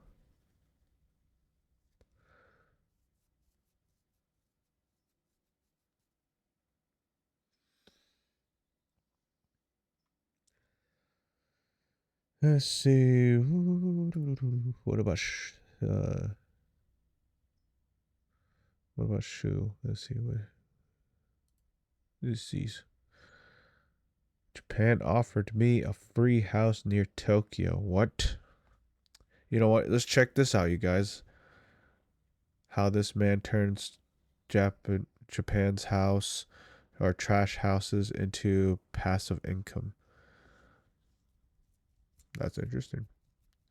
Let's see. What about what about Shu? Let's see what this is. Japan offered me a free house near Tokyo. What? You know what? Let's check this out, you guys. How this man turns Japan's house or trash houses into passive income. That's interesting.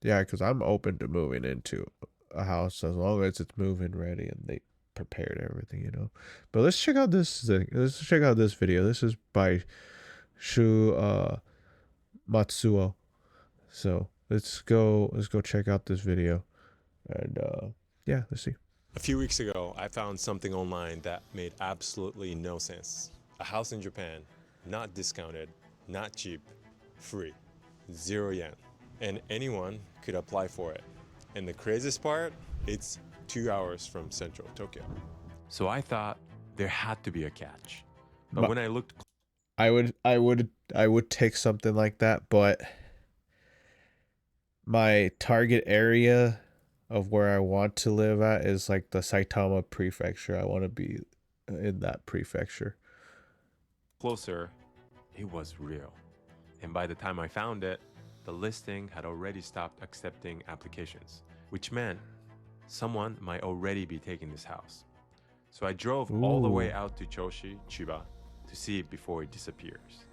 Yeah, because I'm open to moving into a house as long as it's move-in ready and they prepared everything, you know. But let's check out this thing. Let's check out this video. This is by Shu Matsuo. So let's go check out this video. And yeah, let's see. A few weeks ago, I found something online that made absolutely no sense. A house in Japan, not discounted, not cheap, free, 0 yen. And anyone could apply for it. And the craziest part, it's 2 hours from central Tokyo. So I thought there had to be a catch. But when I looked, I would take something like that, but my target area of where I want to live at is like the Saitama prefecture. I want to be in that prefecture. closer, it was real. And by the time I found it, the listing had already stopped accepting applications, which meant someone might already be taking this house. So I drove all the way out to Choshi, Chiba, to see it before it disappears.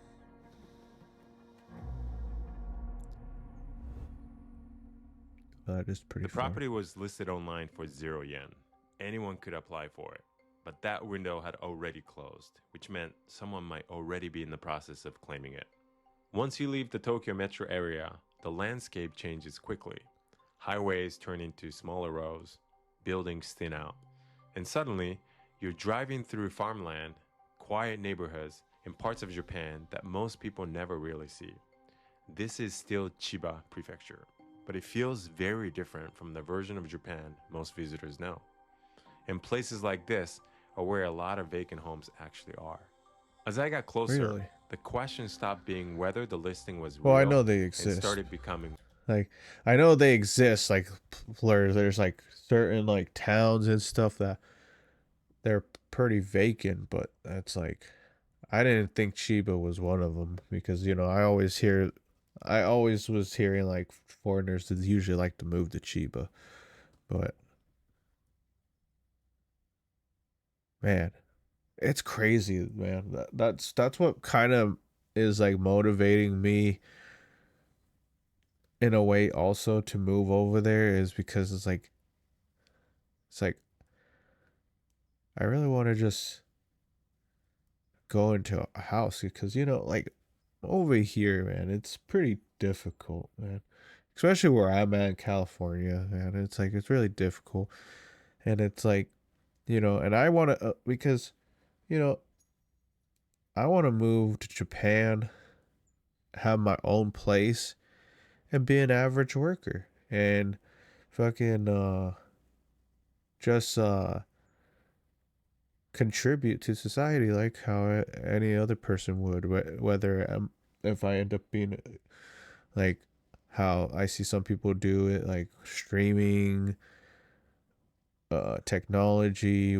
That is pretty The property was listed online for 0 yen. Anyone could apply for it. But that window had already closed, which meant someone might already be in the process of claiming it. Once you leave the Tokyo metro area, the landscape changes quickly. Highways turn into smaller roads, buildings thin out, and suddenly you're driving through farmland, quiet neighborhoods, and parts of Japan that most people never really see. This is still Chiba Prefecture, but it feels very different from the version of Japan most visitors know. And places like this are where a lot of vacant homes actually are. As I got closer, Really? the question stopped being whether the listing was Well, real I know they and exist. started becoming Like, I know they exist. Like, there's like certain like towns and stuff that they're pretty vacant, but that's like, I didn't think Chiba was one of them because, you know, I always was hearing like foreigners that usually like to move to Chiba, but man, it's crazy, man. That's what kind of is like motivating me in a way also to move over there is because it's like I really want to just go into a house because you know like over here, man, it's pretty difficult, man. Especially where I'm at in California, man. It's like it's really difficult. And it's like, you know, and I want to because you know, I want to move to Japan, have my own place and be an average worker and fucking just contribute to society like how any other person would, whether if I end up being like how I see some people do it, like streaming, technology,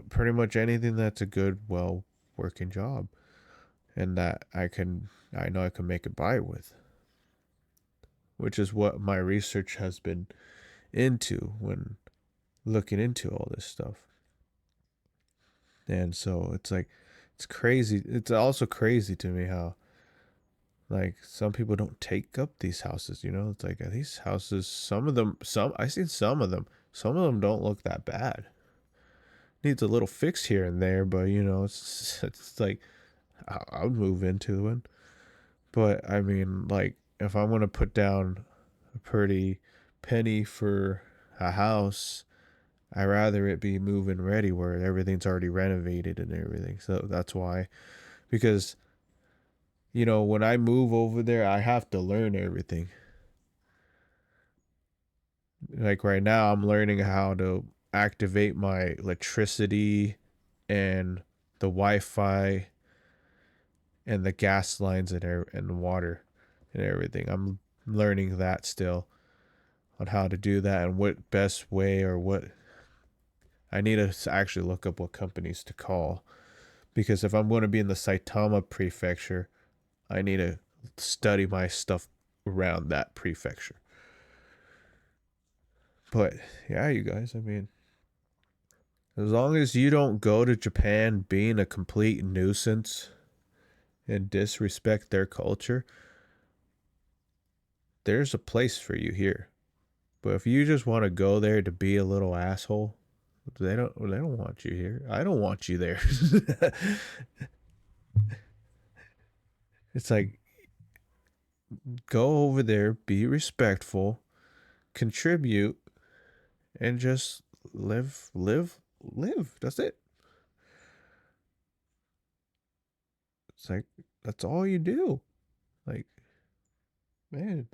pretty much anything that's a good, well working job, and that I know I can make it by with, which is what my research has been into when looking into all this stuff. And so it's like, it's crazy. It's also crazy to me how like some people don't take up these houses, you know? It's like these houses, some of them, I seen some of them don't look that bad. Needs a little fix here and there, but you know, it's like I would move into it. But I mean, like if I want to put down a pretty penny for a house, I rather it be move-in ready where everything's already renovated and everything. So that's why, because you know, when I move over there, I have to learn everything. Like right now, I'm learning how to activate my electricity and the Wi-Fi and the gas lines and water and everything. I'm learning that still on how to do that and what best way or what I need to actually look up what companies to call, because if I'm going to be in the Saitama prefecture, I need to study my stuff around that prefecture. But yeah, you guys, I mean, as long as you don't go to Japan being a complete nuisance and disrespect their culture, there's a place for you here. But if you just want to go there to be a little asshole, they don't want you here. I don't want you there. It's like, go over there, be respectful, contribute, and just live. That's it. It's like, that's all you do. Like, man.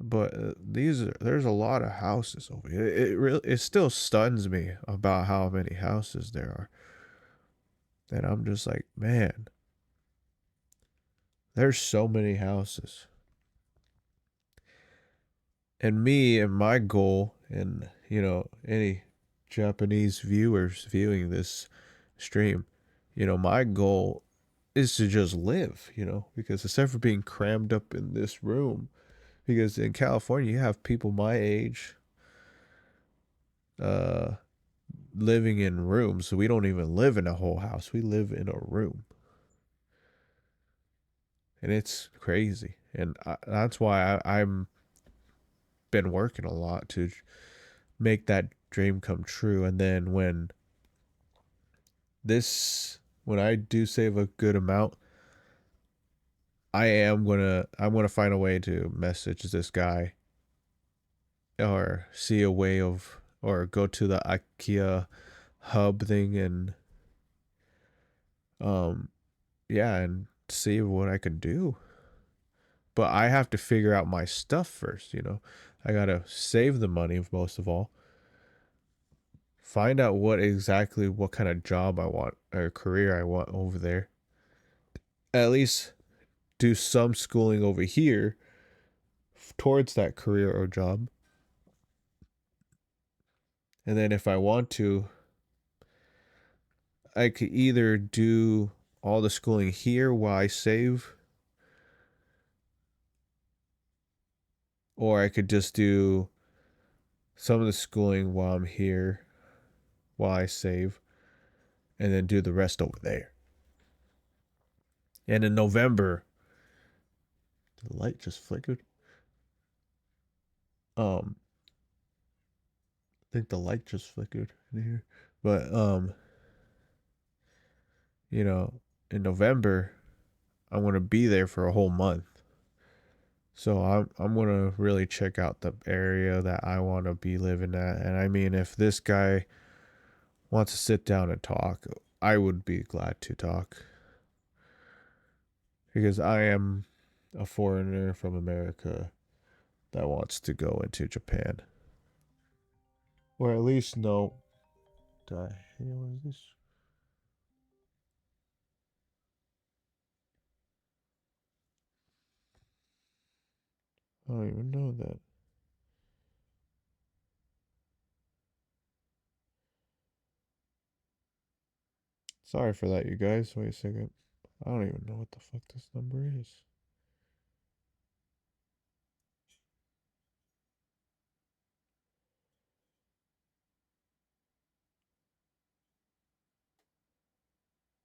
But there's a lot of houses over here. It still stuns me about how many houses there are. And I'm just like, man, there's so many houses. And me and my goal, and you know, any Japanese viewers viewing this stream, you know, my goal is to just live, you know, because instead of being crammed up in this room, because in California you have people my age uh living in rooms. So we don't even live in a whole house. We live in a room. And it's crazy. And that's why I'm been working a lot to make that dream come true. And then when I do save a good amount, I'm gonna find a way to message this guy or see a way of, or go to the IKEA hub thing and yeah, and see what I can do. But I have to figure out my stuff first, you know. I gotta save the money most of all. Find out what kind of job I want or career I want over there. At least do some schooling over here towards that career or job. And then if I want to, I could either do all the schooling here while I save, or I could just do some of the schooling while I'm here, while I save, and then do the rest over there. And in November, the light just flickered. I think the light just flickered in here. But you know, in November, I want to be there for a whole month. So I'm gonna really check out the area that I want to be living at. And I mean, if this guy wants to sit down and talk, I would be glad to talk, because I am a foreigner from America that wants to go into Japan, or at least know. The hell is this? I don't even know that. Sorry for that, you guys. Wait a second. I don't even know what the fuck this number is.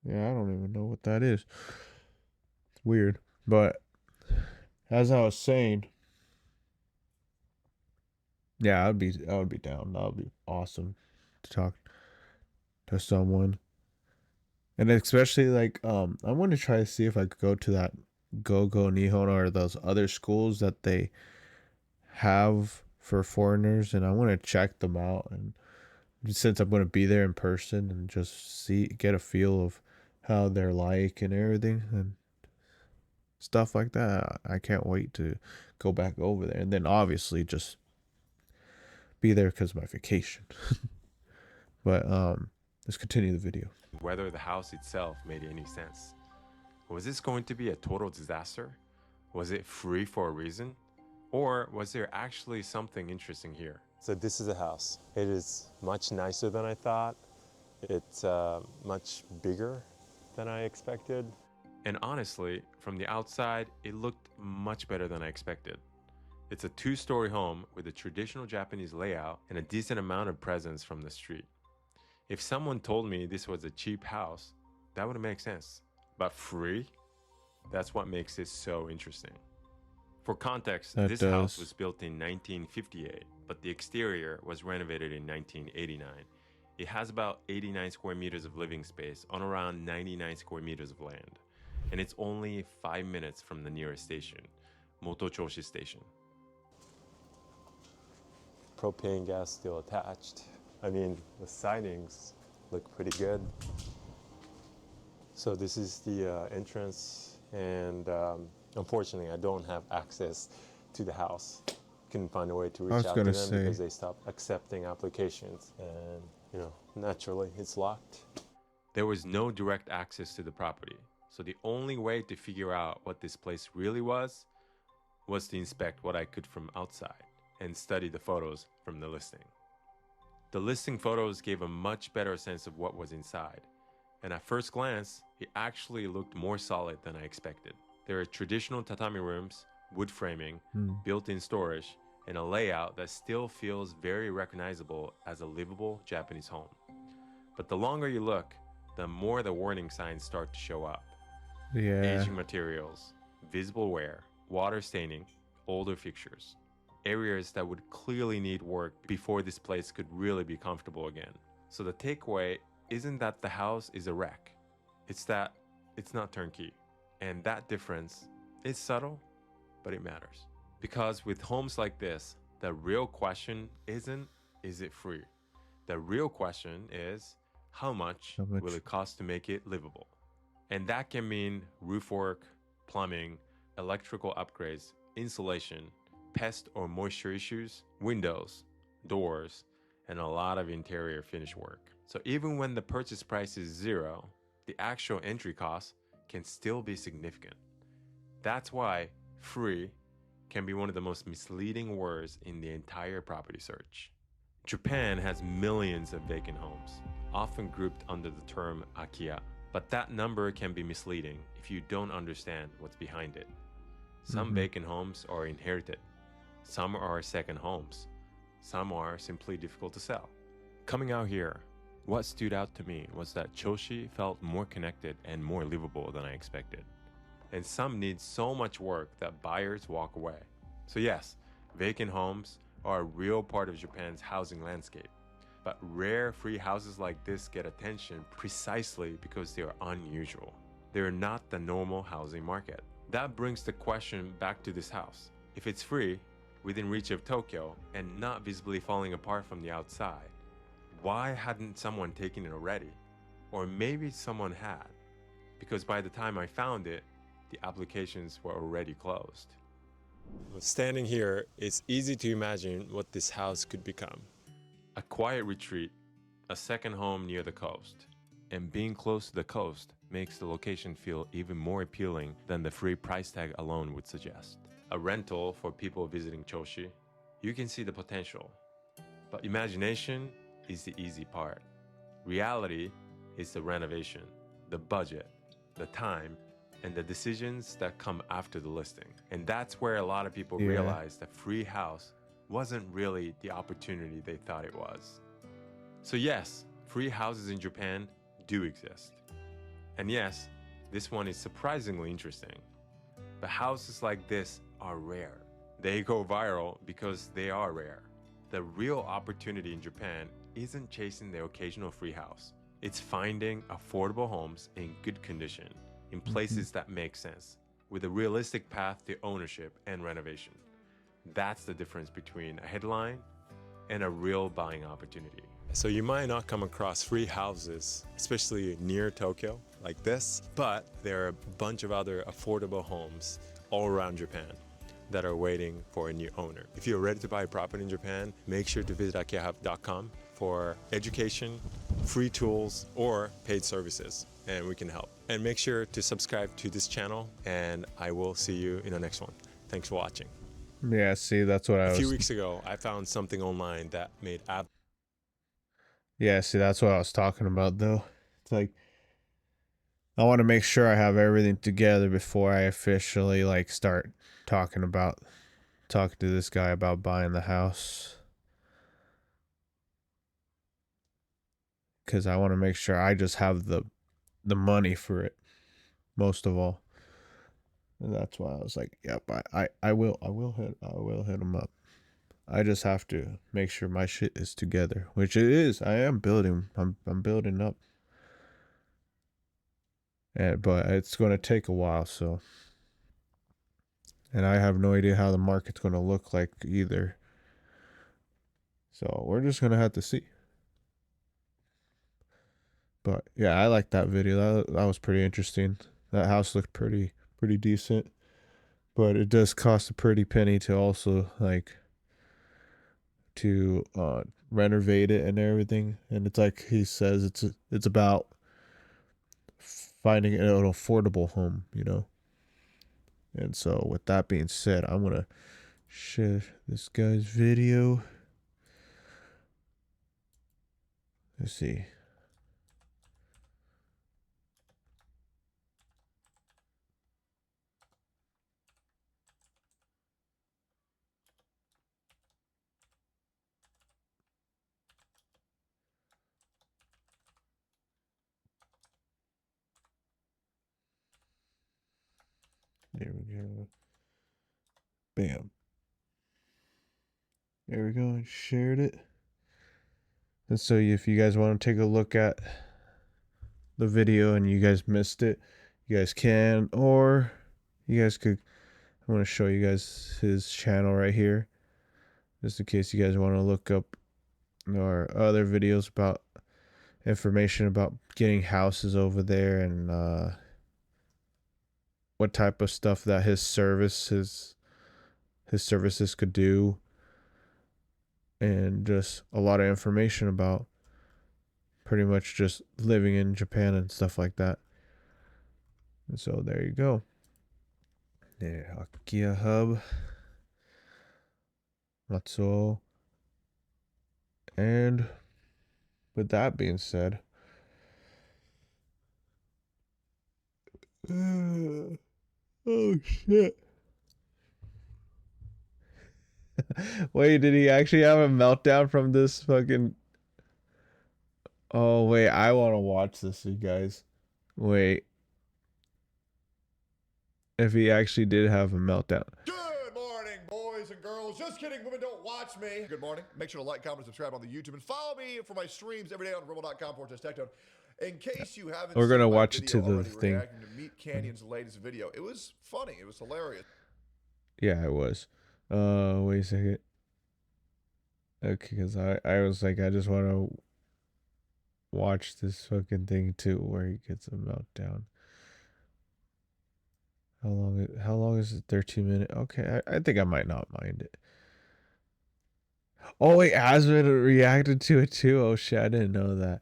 Yeah, I don't even know what that is. weird. But as I was saying, yeah, I would be down. That would be awesome to talk to someone. And especially like I want to try to see if I could go to that Go Nihon or those other schools that they have for foreigners, and I want to check them out, and since I'm going to be there in person and just get a feel of how they're like and everything and stuff like that. I can't wait to go back over there, and then obviously just be there because of my vacation. But let's continue the video. Whether the house itself made any sense. Was this going to be a total disaster? Was it free for a reason? Or was there actually something interesting here? So this is a house. It is much nicer than I thought. It's much bigger than I expected. And honestly, from the outside, it looked much better than I expected. It's a 2-story home with a traditional Japanese layout and a decent amount of presence from the street. If someone told me this was a cheap house, that would make sense. But free? That's what makes it so interesting. For context, this house was built in 1958, but the exterior was renovated in 1989. It has about 89 square meters of living space on around 99 square meters of land. And it's only 5 minutes from the nearest station, Motochoshi Station. Propane gas still attached. I mean, the sidings look pretty good. So this is the entrance, and unfortunately, I don't have access to the house. Couldn't find a way to reach out to them because they stopped accepting applications, and you know, naturally, it's locked. There was no direct access to the property, so the only way to figure out what this place really was to inspect what I could from outside and study the photos from the listing. The listing photos gave a much better sense of what was inside, and at first glance, it actually looked more solid than I expected. There are traditional tatami rooms, wood framing, built-in storage, and a layout that still feels very recognizable as a livable Japanese home. But the longer you look, the more the warning signs start to show up. Yeah. Aging materials, visible wear, water staining, older fixtures. Areas that would clearly need work before this place could really be comfortable again. So the takeaway isn't that the house is a wreck. It's that it's not turnkey. And that difference is subtle, but it matters. Because with homes like this, the real question isn't, is it free? The real question is, how much will it cost to make it livable? And that can mean roof work, plumbing, electrical upgrades, insulation, pest or moisture issues, windows, doors, and a lot of interior finish work. So even when the purchase price is zero, the actual entry cost can still be significant. That's why free can be one of the most misleading words in the entire property search. Japan has millions of vacant homes, often grouped under the term akiya, but that number can be misleading if you don't understand what's behind it. Some vacant homes are inherited. Some are second homes. Some are simply difficult to sell. Coming out here, what stood out to me was that Choshi felt more connected and more livable than I expected. And some need so much work that buyers walk away. So yes, vacant homes are a real part of Japan's housing landscape. But rare free houses like this get attention precisely because they are unusual. They are not the normal housing market. That brings the question back to this house. If it's free, within reach of Tokyo, and not visibly falling apart from the outside, why hadn't someone taken it already? Or maybe someone had, because by the time I found it, the applications were already closed. Standing here, it's easy to imagine what this house could become. A quiet retreat, a second home near the coast. And being close to the coast makes the location feel even more appealing than the free price tag alone would suggest. A rental for people visiting Choshi, you can see the potential. But imagination is the easy part. Reality is the renovation, the budget, the time, and the decisions that come after the listing. And that's where a lot of people realize that free house wasn't really the opportunity they thought it was. So yes, free houses in Japan do exist. And yes, this one is surprisingly interesting. But houses like this are rare. They go viral because they are rare. The real opportunity in Japan isn't chasing the occasional free house. It's finding affordable homes in good condition, in places that make sense, with a realistic path to ownership and renovation. That's the difference between a headline and a real buying opportunity. So you might not come across free houses, especially near Tokyo, like this, but there are a bunch of other affordable homes all around Japan that are waiting for a new owner. If you're ready to buy a property in Japan, make sure to visit akihab.com for education, free tools, or paid services, and we can help. And make sure to subscribe to this channel, and I will see you in the next one. Thanks for watching. Yeah, see, that's what I was. A few weeks ago, I found something online that made Yeah, see, that's what I was talking about, though. It's like, I want to make sure I have everything together before I officially, like, start talking to this guy about buying the house. Because I want to make sure I just have the money for it, most of all. And that's why I was like, yep, I will hit him up. I just have to make sure my shit is together, which it is. I am building. I'm building up. But it's going to take a while, so. And I have no idea how the market's going to look like either. So we're just going to have to see. But yeah, I like that video. That was pretty interesting. That house looked pretty decent. But it does cost a pretty penny to also to renovate it and everything. And it's like he says, it's about finding an affordable home, you know. And so with that being said, I'm going to share this guy's video. Let's see. There we go. Bam. There we go. Shared it. And so if you guys want to take a look at the video and you guys missed it, you guys can, or you guys could. I'm going to show you guys his channel right here, just in case you guys want to look up our other videos about information about getting houses over there and what type of stuff that his services could do, and just a lot of information about pretty much just living in Japan and stuff like that. And so there you go. Yeah, Akia Hub. Matsuo. And with that being said, oh shit. Wait, did he actually have a meltdown from this fucking... Oh, wait, I want to watch this, you guys. Wait. If he actually did have a meltdown. Good morning, boys and girls. Just kidding, women don't watch me. Good morning. Make sure to like, comment, and subscribe on the YouTube, and follow me for my streams every day on rumble.com/techdown. In case you haven't We're gonna seen my watch it video to the already thing. reacting to Meat Canyon's latest video. It was funny. It was hilarious. Yeah, it was. Wait a second. Okay, because I was like, I just want to watch this fucking thing too, where he gets a meltdown. How long is it? 13 minutes. Okay, I think I might not mind it. Oh wait, Asmund reacted to it too. Oh shit, I didn't know that.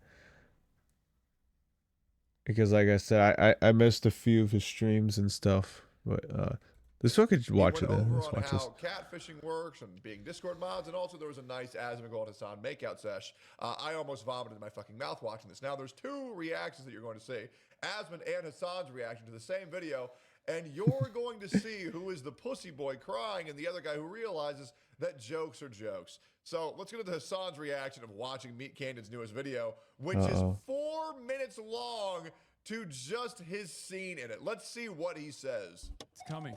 Because like I said, I missed a few of his streams and stuff. But this one could watch it then. Let's watch this. How catfishing works and being Discord mods, and also there was a nice Asmund Gold Hassan makeout sesh. I almost vomited in my fucking mouth watching this. Now there's two reactions that you're going to see. Asmund and Hassan's reaction to the same video. And you're going to see who is the pussy boy crying and the other guy who realizes that jokes are jokes. So let's get into Hassan's reaction of watching Meat Canyon's newest video, which is 4 minutes long. to just his scene in it. Let's see what he says. It's coming.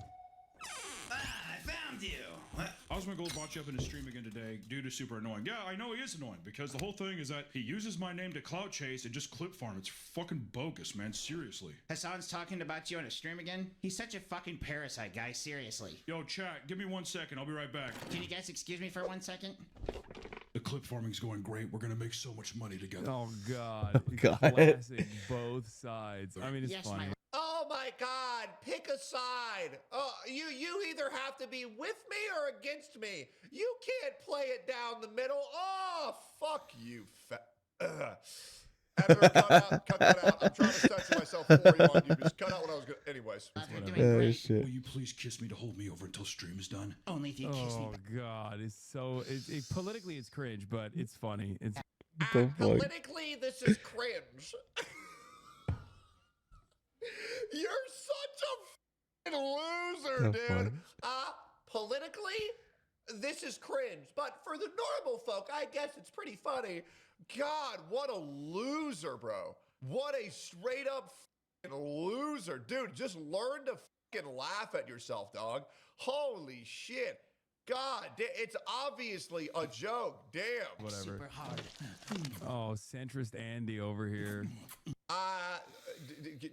I found you. What? Osmongold brought you up in his stream again today. Dude is super annoying. Yeah, I know he is annoying because the whole thing is that he uses my name to clout chase and just clip farm. It's fucking bogus, man. Seriously. Hassan's talking about you on a stream again? He's such a fucking parasite, guys. Seriously. Yo, chat, give me 1 second. I'll be right back. Can you guys excuse me for 1 second? The clip farming's going great. We're gonna make so much money together. Oh God. Oh, God. Classic both sides. I mean, it's Yes, funny. Oh my God, pick a side. You either have to be with me or against me. You can't play it down the middle. Oh, fuck you, Editor, cut that out. I'm trying to censor myself for you on YouTube. Just cut out what I was going to... Anyways. You're doing great. Shit. Will you please kiss me to hold me over until stream is done? Only if you kiss me. Oh God, it's so politically it's cringe, but it's funny. It's The fuck? Politically, this is cringe. You're such a loser, The dude. fuck? Politically, this is cringe. But for the normal folk, I guess it's pretty funny. God, what a loser, bro. What a straight up loser. Dude, just learn to fucking laugh at yourself, dog. Holy shit. God, it's obviously a joke. Damn. whatever. Super hard. Oh, centrist Andy over here.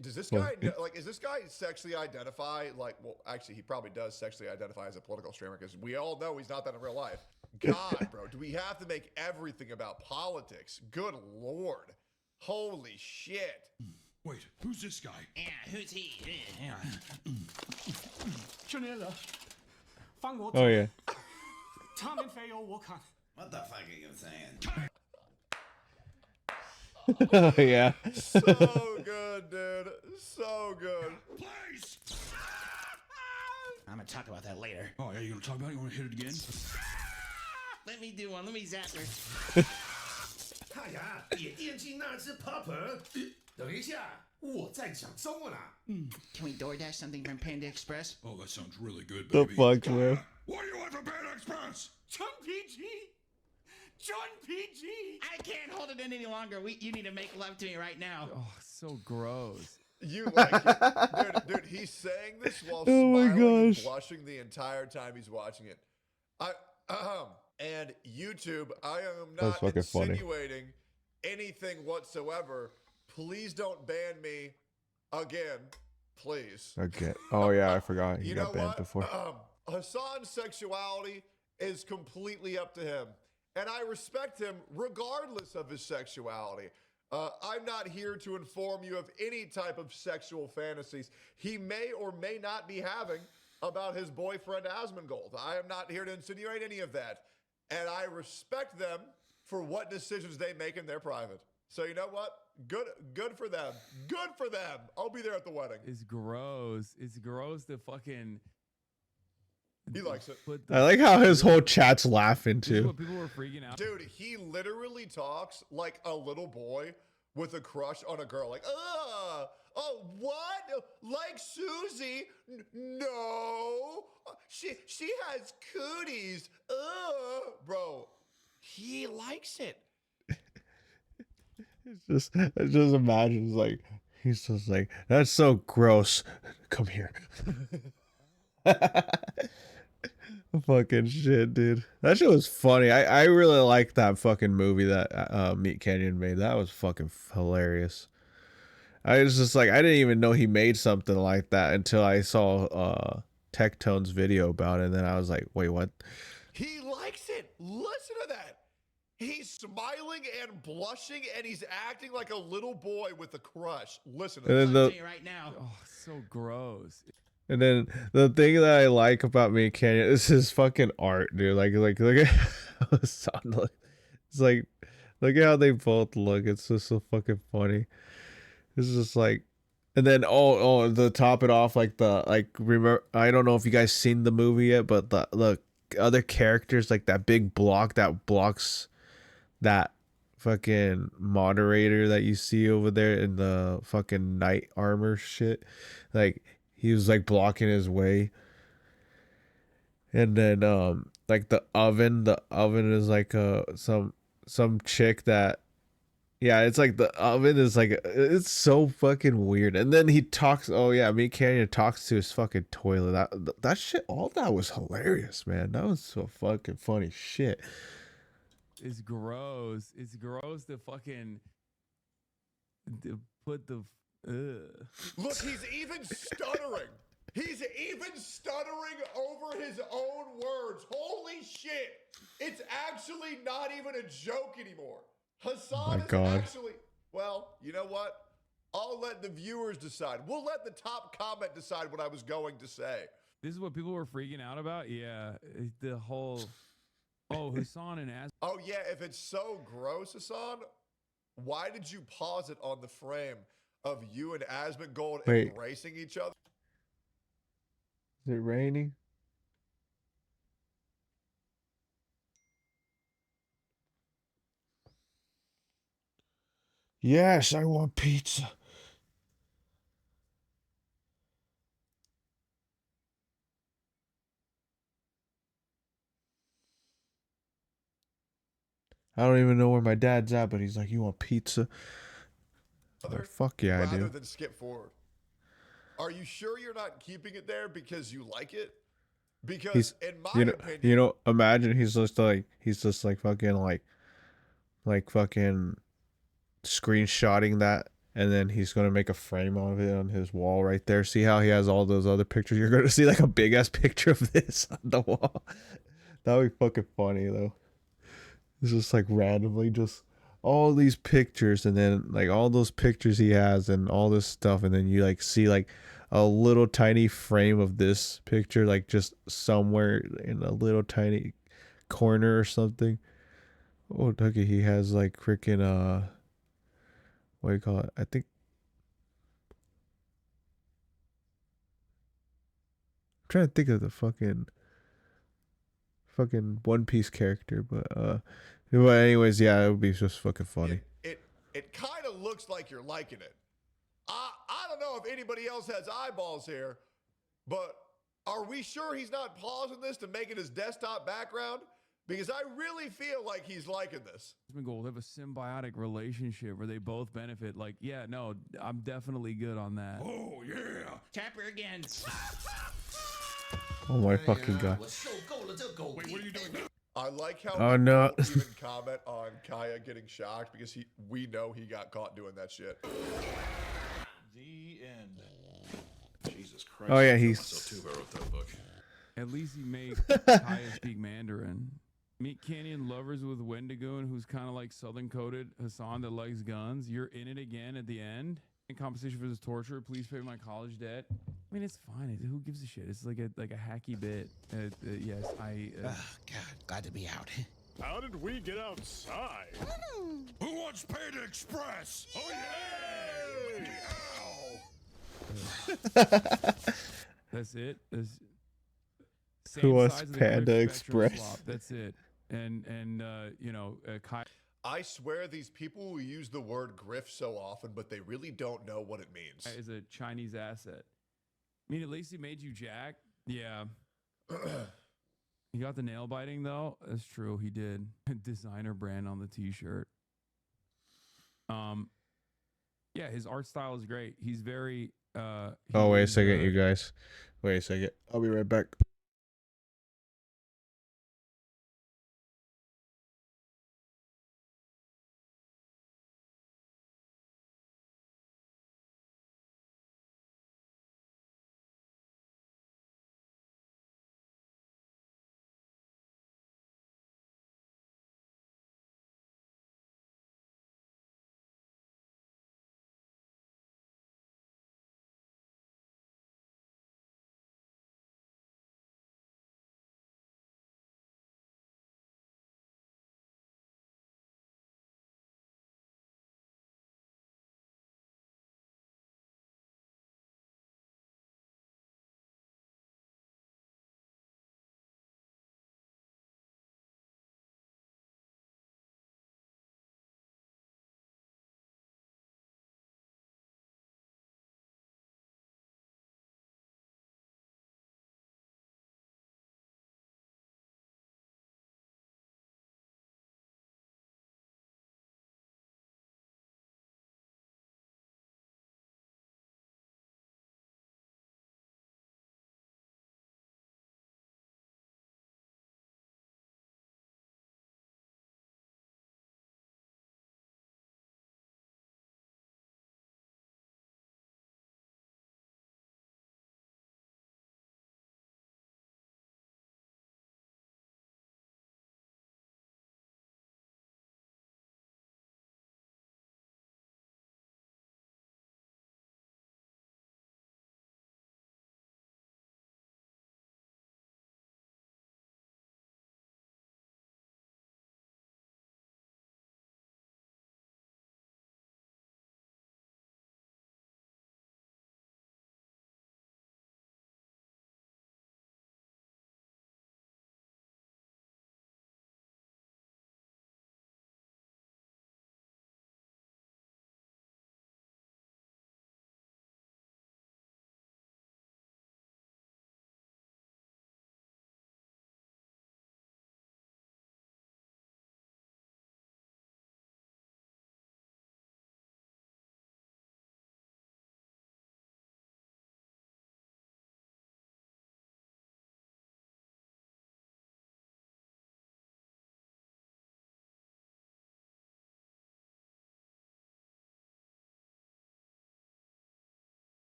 Does this guy like? Is this guy sexually identify like? Well, actually, he probably does sexually identify as a political streamer because we all know he's not that in real life. God, bro, do we have to make everything about politics? Good lord, holy shit! Wait, who's this guy? Yeah, who's he? Oh yeah. What the fuck are you saying? Oh yeah. So good, dude. So good. Please! I'm gonna talk about that later. Oh, yeah, you gonna talk about it? You wanna hit it again? Let me do one. Let me zap her. 他呀，也惦记那只 Pupper。等一下，我在讲中文啊。Can we DoorDash something from Panda Express? Oh, that sounds really good, The baby. fuck, man? What do you want from Panda Express? John PG，John PG。 I can't hold it in any longer. You need to make love to me right now. Oh, so gross. You like it. Dude, he's saying this while Oh my smiling and gosh. blushing the entire time he's watching it. And YouTube, I am That's not fucking funny. insinuating anything whatsoever. Please don't ban me again, please. Okay. Oh yeah, I forgot. He You know got banned what? before. Hassan's sexuality is completely up to him. And I respect him regardless of his sexuality. I'm not here to inform you of any type of sexual fantasies he may or may not be having about his boyfriend Asmongold. I am not here to insinuate any of that. And I respect them for what decisions they make in their private. So you know what? Good for them. Good for them. I'll be there at the wedding. It's gross. It's gross to fucking. He likes it. I like how his whole chat's laughing too. People were freaking out. Dude, he literally talks like a little boy with a crush on a girl. Like, oh, what? Like Susie? No. She has cooties. Bro, he likes it. I just imagine like he's just like, that's so gross. Come here. Fucking shit, dude. That shit was funny. I really liked that fucking movie that Meat Canyon made. That was fucking hilarious. I was just like, I didn't even know he made something like that until I saw Tectone's video about it, and then I was like, wait, what? He likes it. Listen to that. He's smiling and blushing, and he's acting like a little boy with a crush. Listen to And then this. Right now. Oh, so gross. And then the thing that I like about Me Canyon is his fucking art, dude. Like look at how it sound like. It's like, look at how they both look. It's just so fucking funny. It's just like, and then to top it off, remember, I don't know if you guys seen the movie yet, but the other characters, like that big block that blocks that fucking moderator that you see over there in the fucking knight armor shit, like. He was like blocking his way. And then like the oven is like some chick that, Yeah, it's like the oven is like it's so fucking weird. And then he talks. Oh yeah, me Canyon talks to his fucking toilet. That shit. All that was hilarious, man. That was so fucking funny shit. It's gross. It's gross to fucking to put the. Look, he's even stuttering. He's even stuttering over his own words. Holy shit! It's actually not even a joke anymore. Hassan is actually. Well, you know what? I'll let the viewers decide. We'll let the top comment decide what I was going to say. This is what people were freaking out about. Yeah, the whole. Oh, Hassan and As. Oh yeah, if it's so gross, Hassan, why did you pause it on the frame of you and Asmongold embracing each other? Is it raining? Yes, I want pizza. I don't even know where my dad's at, but he's like, "You want pizza?" Like, fuck yeah, I do. Rather than skip forward. Are you sure you're not keeping it there because you like it? Because in my opinion, imagine he's just like fucking like fucking screenshotting that, and then he's gonna make a frame of it on his wall right there. See how he has all those other pictures? You're gonna see like a big ass picture of this on the wall. That would be fucking funny though. It's just like randomly just all these pictures, and then like all those pictures he has and all this stuff, and then you like see like a little tiny frame of this picture like just somewhere in a little tiny corner or something. Oh, Dougie, he has like freaking what do you call it? I think I'm trying to think of the fucking One Piece character, but anyways, yeah, it would be just fucking funny. it kind of looks like you're liking it. I don't know if anybody else has eyeballs here, but are we sure he's not pausing this to make it his desktop background? Because I really feel like he's liking this. Gold have a symbiotic relationship where they both benefit. Like, yeah, no, I'm definitely good on that. Oh yeah, tap her again. Oh my fucking god. Wait, what are you doing now? I like how Oh no. even comment on Kaya getting shocked because we know he got caught doing that shit. The end. Jesus Christ. Oh yeah, I wrote that book. At least he made Kaya speak Mandarin. Meet Canyon lovers with Wendigoon, who's kind of like Southern coded Hassan that likes guns. You're in it again at the end. In compensation for this torture, please pay my college debt. I mean, it's fine. Who gives a shit? It's like a hacky bit. Yes, God, glad to be out. How did we get outside? Who wants Panda Express? Oh yeah! That's it. Who wants Panda Express? Swap. That's it. And you know, Kai. I swear these people will use the word grift so often, but they really don't know what it means. Is a Chinese asset. I mean, at least he made you Jack. Yeah. He got the nail biting though. That's true. He did. Designer brand on the t-shirt. Yeah, his art style is great. He's very oh, wait a second, you guys. Wait a second. I'll be right back.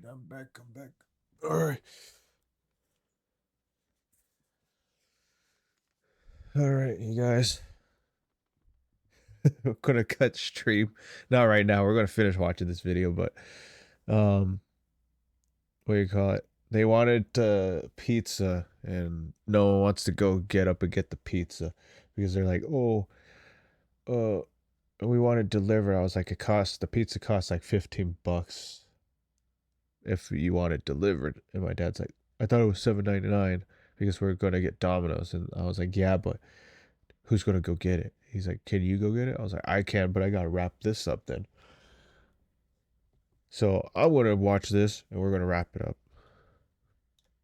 right, I'm back. All right. All right, you guys. We're gonna cut stream. Not right now. We're gonna finish watching this video, but what do you call it? They wanted pizza, and no one wants to go get up and get the pizza because they're like, oh, we want it delivered. I was like, the pizza costs like $15 if you want it delivered. And my dad's like, I thought it was $7.99 because we're gonna get Domino's. And I was like, yeah, but who's gonna go get it? He's like, can you go get it? I was like, I can, but I gotta wrap this up then. So I'm gonna watch this and we're gonna wrap it up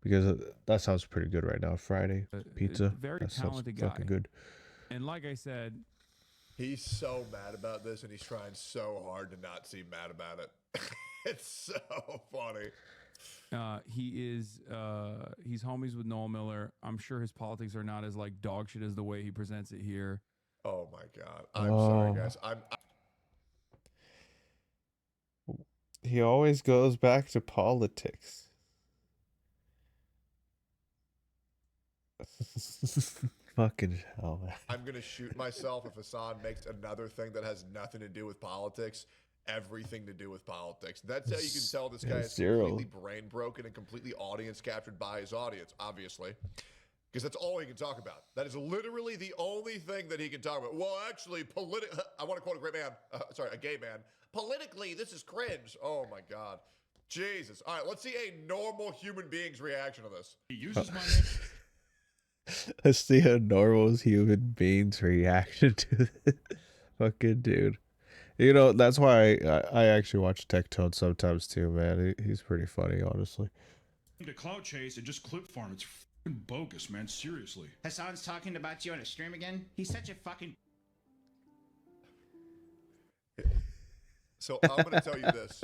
because that sounds pretty good right now. Friday pizza, very that sounds talented guy. fucking good. And like I said, he's so mad about this, and he's trying so hard to not seem mad about it. It's so funny. he's homies with Noel Miller. I'm sure his politics are not as like dog shit as the way he presents it here. Oh my God. I'm sorry, guys. He always goes back to politics. Fucking hell, man. I'm going to shoot myself if Hassan makes another thing that has nothing to do with politics. Everything to do with politics. That's how you can tell this guy is completely brain broken and completely audience captured by his audience, obviously. Because that's all he can talk about. That is literally the only thing that he can talk about. Well, actually, I want to quote a great man. A gay man. Politically, this is cringe. Oh, my God. Jesus. All right, let's see a normal human being's reaction to this. He uses my name. Let's see a normal human being's reaction to this. Fucking dude. You know, that's why I actually watch Tech Tone sometimes too, man. He's pretty funny, honestly. To clout chase and just clip farm. It's fucking bogus, man. Seriously. Hassan's talking about you on a stream again? He's such a fucking... So I'm going to tell you this.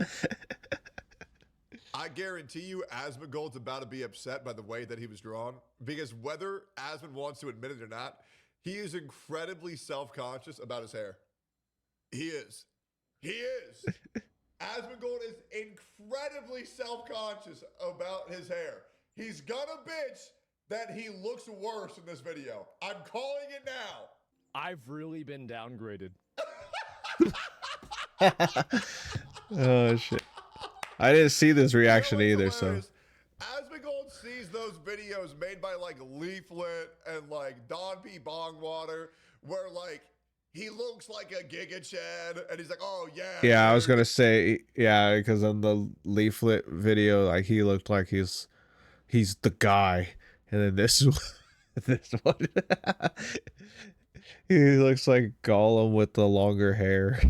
I guarantee you Asmongold's about to be upset by the way that he was drawn, because whether Asmon wants to admit it or not, he is incredibly self-conscious about his hair. He is. Asmongold is incredibly self-conscious about his hair. He's gonna bitch that he looks worse in this video. I'm calling it now. I've really been downgraded. Oh, shit. I didn't see this reaction either, so. Asmongold sees those videos made by like Leaflet and like Don P. Bongwater, where like he looks like a Giga Chad, and he's like, oh yeah. Yeah, I was gonna say, yeah, because on the Leaflet video, like he looked like he's the guy, and then this one, he looks like Gollum with the longer hair.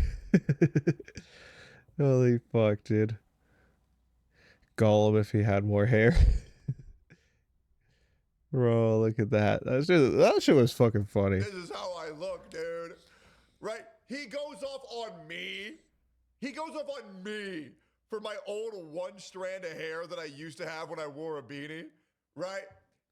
Holy fuck, dude. Gollum if he had more hair. Bro, look at that. That shit was fucking funny. This is how I look, dude. Right? He goes off on me. For my old one strand of hair that I used to have when I wore a beanie. Right?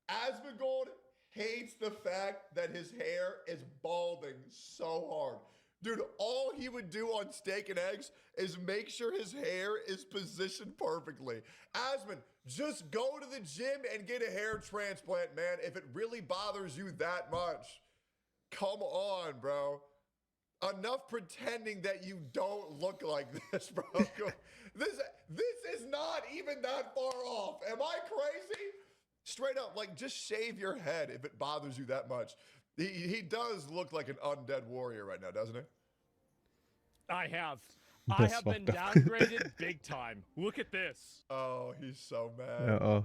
Asmongold hates the fact that his hair is balding so hard. Dude, all he would do on Steak and Eggs is make sure his hair is positioned perfectly. Asmon, just go to the gym and get a hair transplant, man, if it really bothers you that much. Come on, bro. Enough pretending that you don't look like this, bro. This is not even that far off. Am I crazy? Straight up, like, just shave your head if it bothers you that much. He does look like an undead warrior right now, doesn't he? I have been downgraded big time. Look at this. Oh, he's so mad.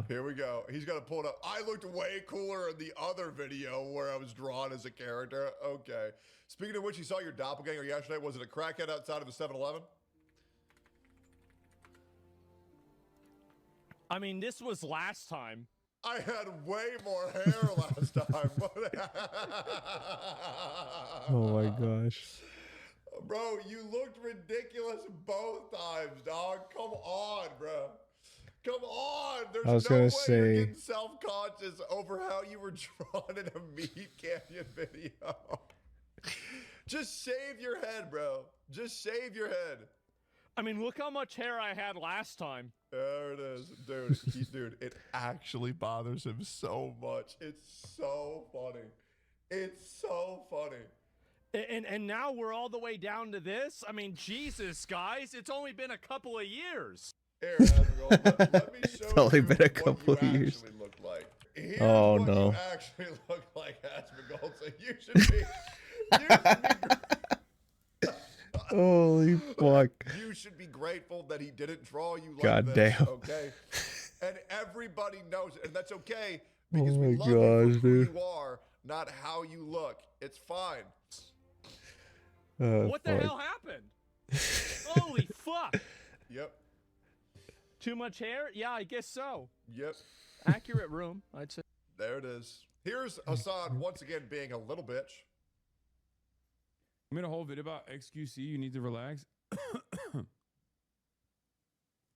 Here we go. He's gonna pull it up. I looked way cooler in the other video where I was drawn as a character. Okay. Speaking of which, you saw your doppelganger yesterday. Was it a crackhead outside of a 7-Eleven? I mean, this was last time. I had way more hair last time. Oh my gosh. Bro, you looked ridiculous both times, dog. Come on, bro. Come on. There's no way you're getting self-conscious over how you were drawn in a Meat Canyon video. Just shave your head, bro. Just shave your head. I mean, look how much hair I had last time. There it is. Dude, it actually bothers him so much. It's so funny. It's so funny. And now we're all the way down to this? I mean, Jesus, guys, it's only been a couple of years. Here, let me show It's only you been a what couple you of years. actually look like. Here's Oh, what no. you actually look like, Asmongold. So you should be Holy fuck. You should be grateful that he didn't draw you like God this, damn. okay? And everybody knows it, and that's okay Oh because my we love you gosh, for who dude. you are, not how you look. It's fine. Oh, What the fuck. hell happened? Holy fuck. Yep. Too much hair? Yeah, I guess so. Yep. Accurate room, I'd say. There it is. Here's Hassan once again being a little bitch. I made a whole video about XQC. You need to relax.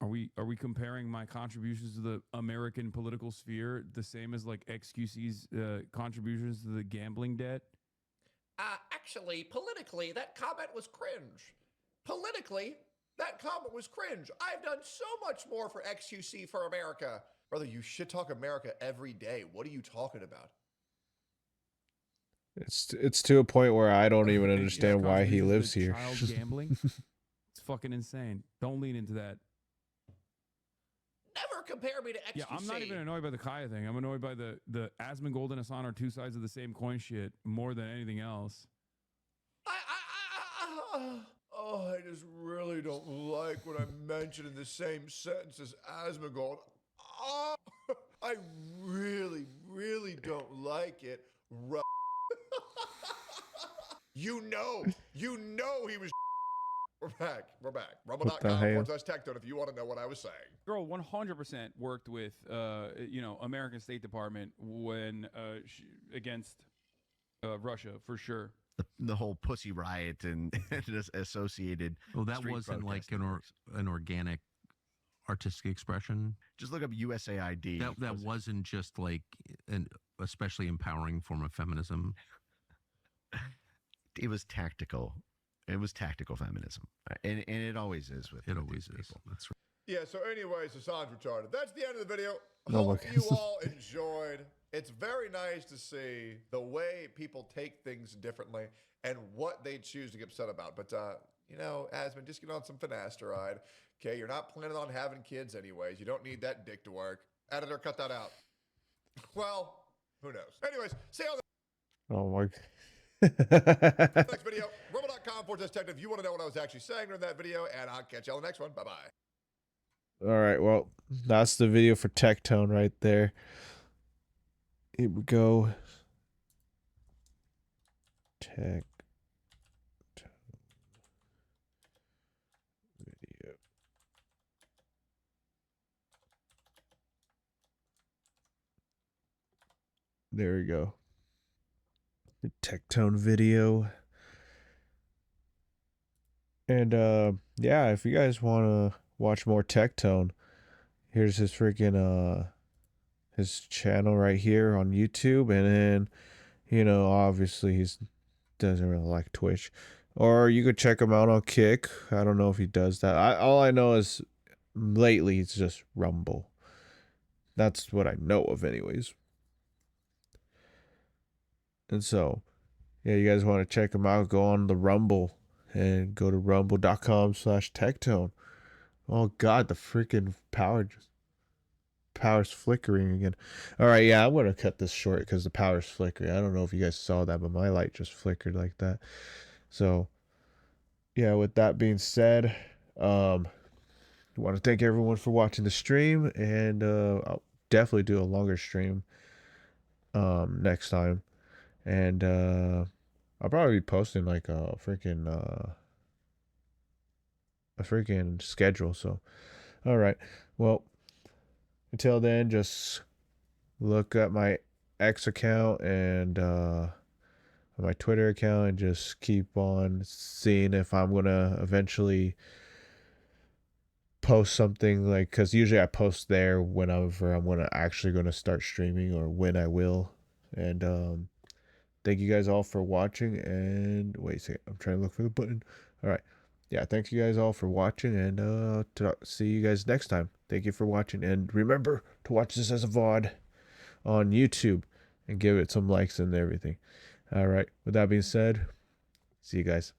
Are we comparing my contributions to the American political sphere the same as like XQC's contributions to the gambling debt? Actually, politically, that comment was cringe. Politically, that comment was cringe. I've done so much more for XQC for America. Brother, you shit talk America every day. What are you talking about? It's to a point where I don't even understand why he Contributions lives to here. Child gambling. It's fucking insane. Don't lean into that. Never compare me to XQC. Yeah, I'm not even annoyed by the Kaya thing. I'm annoyed by the Asmongold and Hassan are two sides of the same coin shit more than anything else. I just really don't like when I'm mentioned in the same sentence as Asmongold. Oh, I really, really don't like it. You know he was. We're back. What the hell? Rumble.com/Tech if you want to know what I was saying. Girl 100% worked with American State Department when against Russia for sure. The whole Pussy Riot and associated. Well, that street wasn't like protest an organic artistic expression. Just look up USAID. That wasn't just like an especially empowering form of feminism. It was tactical. It was tactical feminism, and it always is with. It always is. People. That's right. Yeah, so anyways, Hassan's retarded. That's the end of the video. Oh my Hope you goodness. all enjoyed. It's very nice to see the way people take things differently and what they choose to get upset about. But, Asmon, just get on some finasteride. Okay, you're not planning on having kids anyways. You don't need that dick to work. Editor, cut that out. Well, who knows? Anyways, see you on Oh my. the next video. Rumble.com/Tech if you want to know what I was actually saying during that video, and I'll catch you on the next one. Bye-bye. All right, well, that's the video for Tectone right there. Here we go. Tectone video. There we go. The Tectone video. And yeah, if you guys want to watch more Tectone, here's his freaking his channel right here on YouTube, and then obviously he's doesn't really like Twitch, or you could check him out on Kick. I don't know if he does that. All I know is lately it's just Rumble. That's what I know of anyways. And so yeah, you guys want to check him out, go on the Rumble and go to rumble.com/Tectone. Oh god, the freaking power's flickering again. All right, yeah, I'm gonna cut this short because the power's flickering. I don't know if you guys saw that, but my light just flickered like that. So yeah, with that being said, I want to thank everyone for watching the stream, and I'll definitely do a longer stream next time, and I'll probably be posting like a freaking schedule. So all right, well, until then, just look at my X account and my Twitter account, and just keep on seeing if I'm gonna eventually post something, like, because usually I post there whenever I'm actually gonna start streaming, or when I will. And thank you guys all for watching, and wait a second, I'm trying to look for the button. All right, yeah, thank you guys all for watching, and see you guys next time. Thank you for watching, and remember to watch this as a VOD on YouTube and give it some likes and everything. All right, with that being said, see you guys.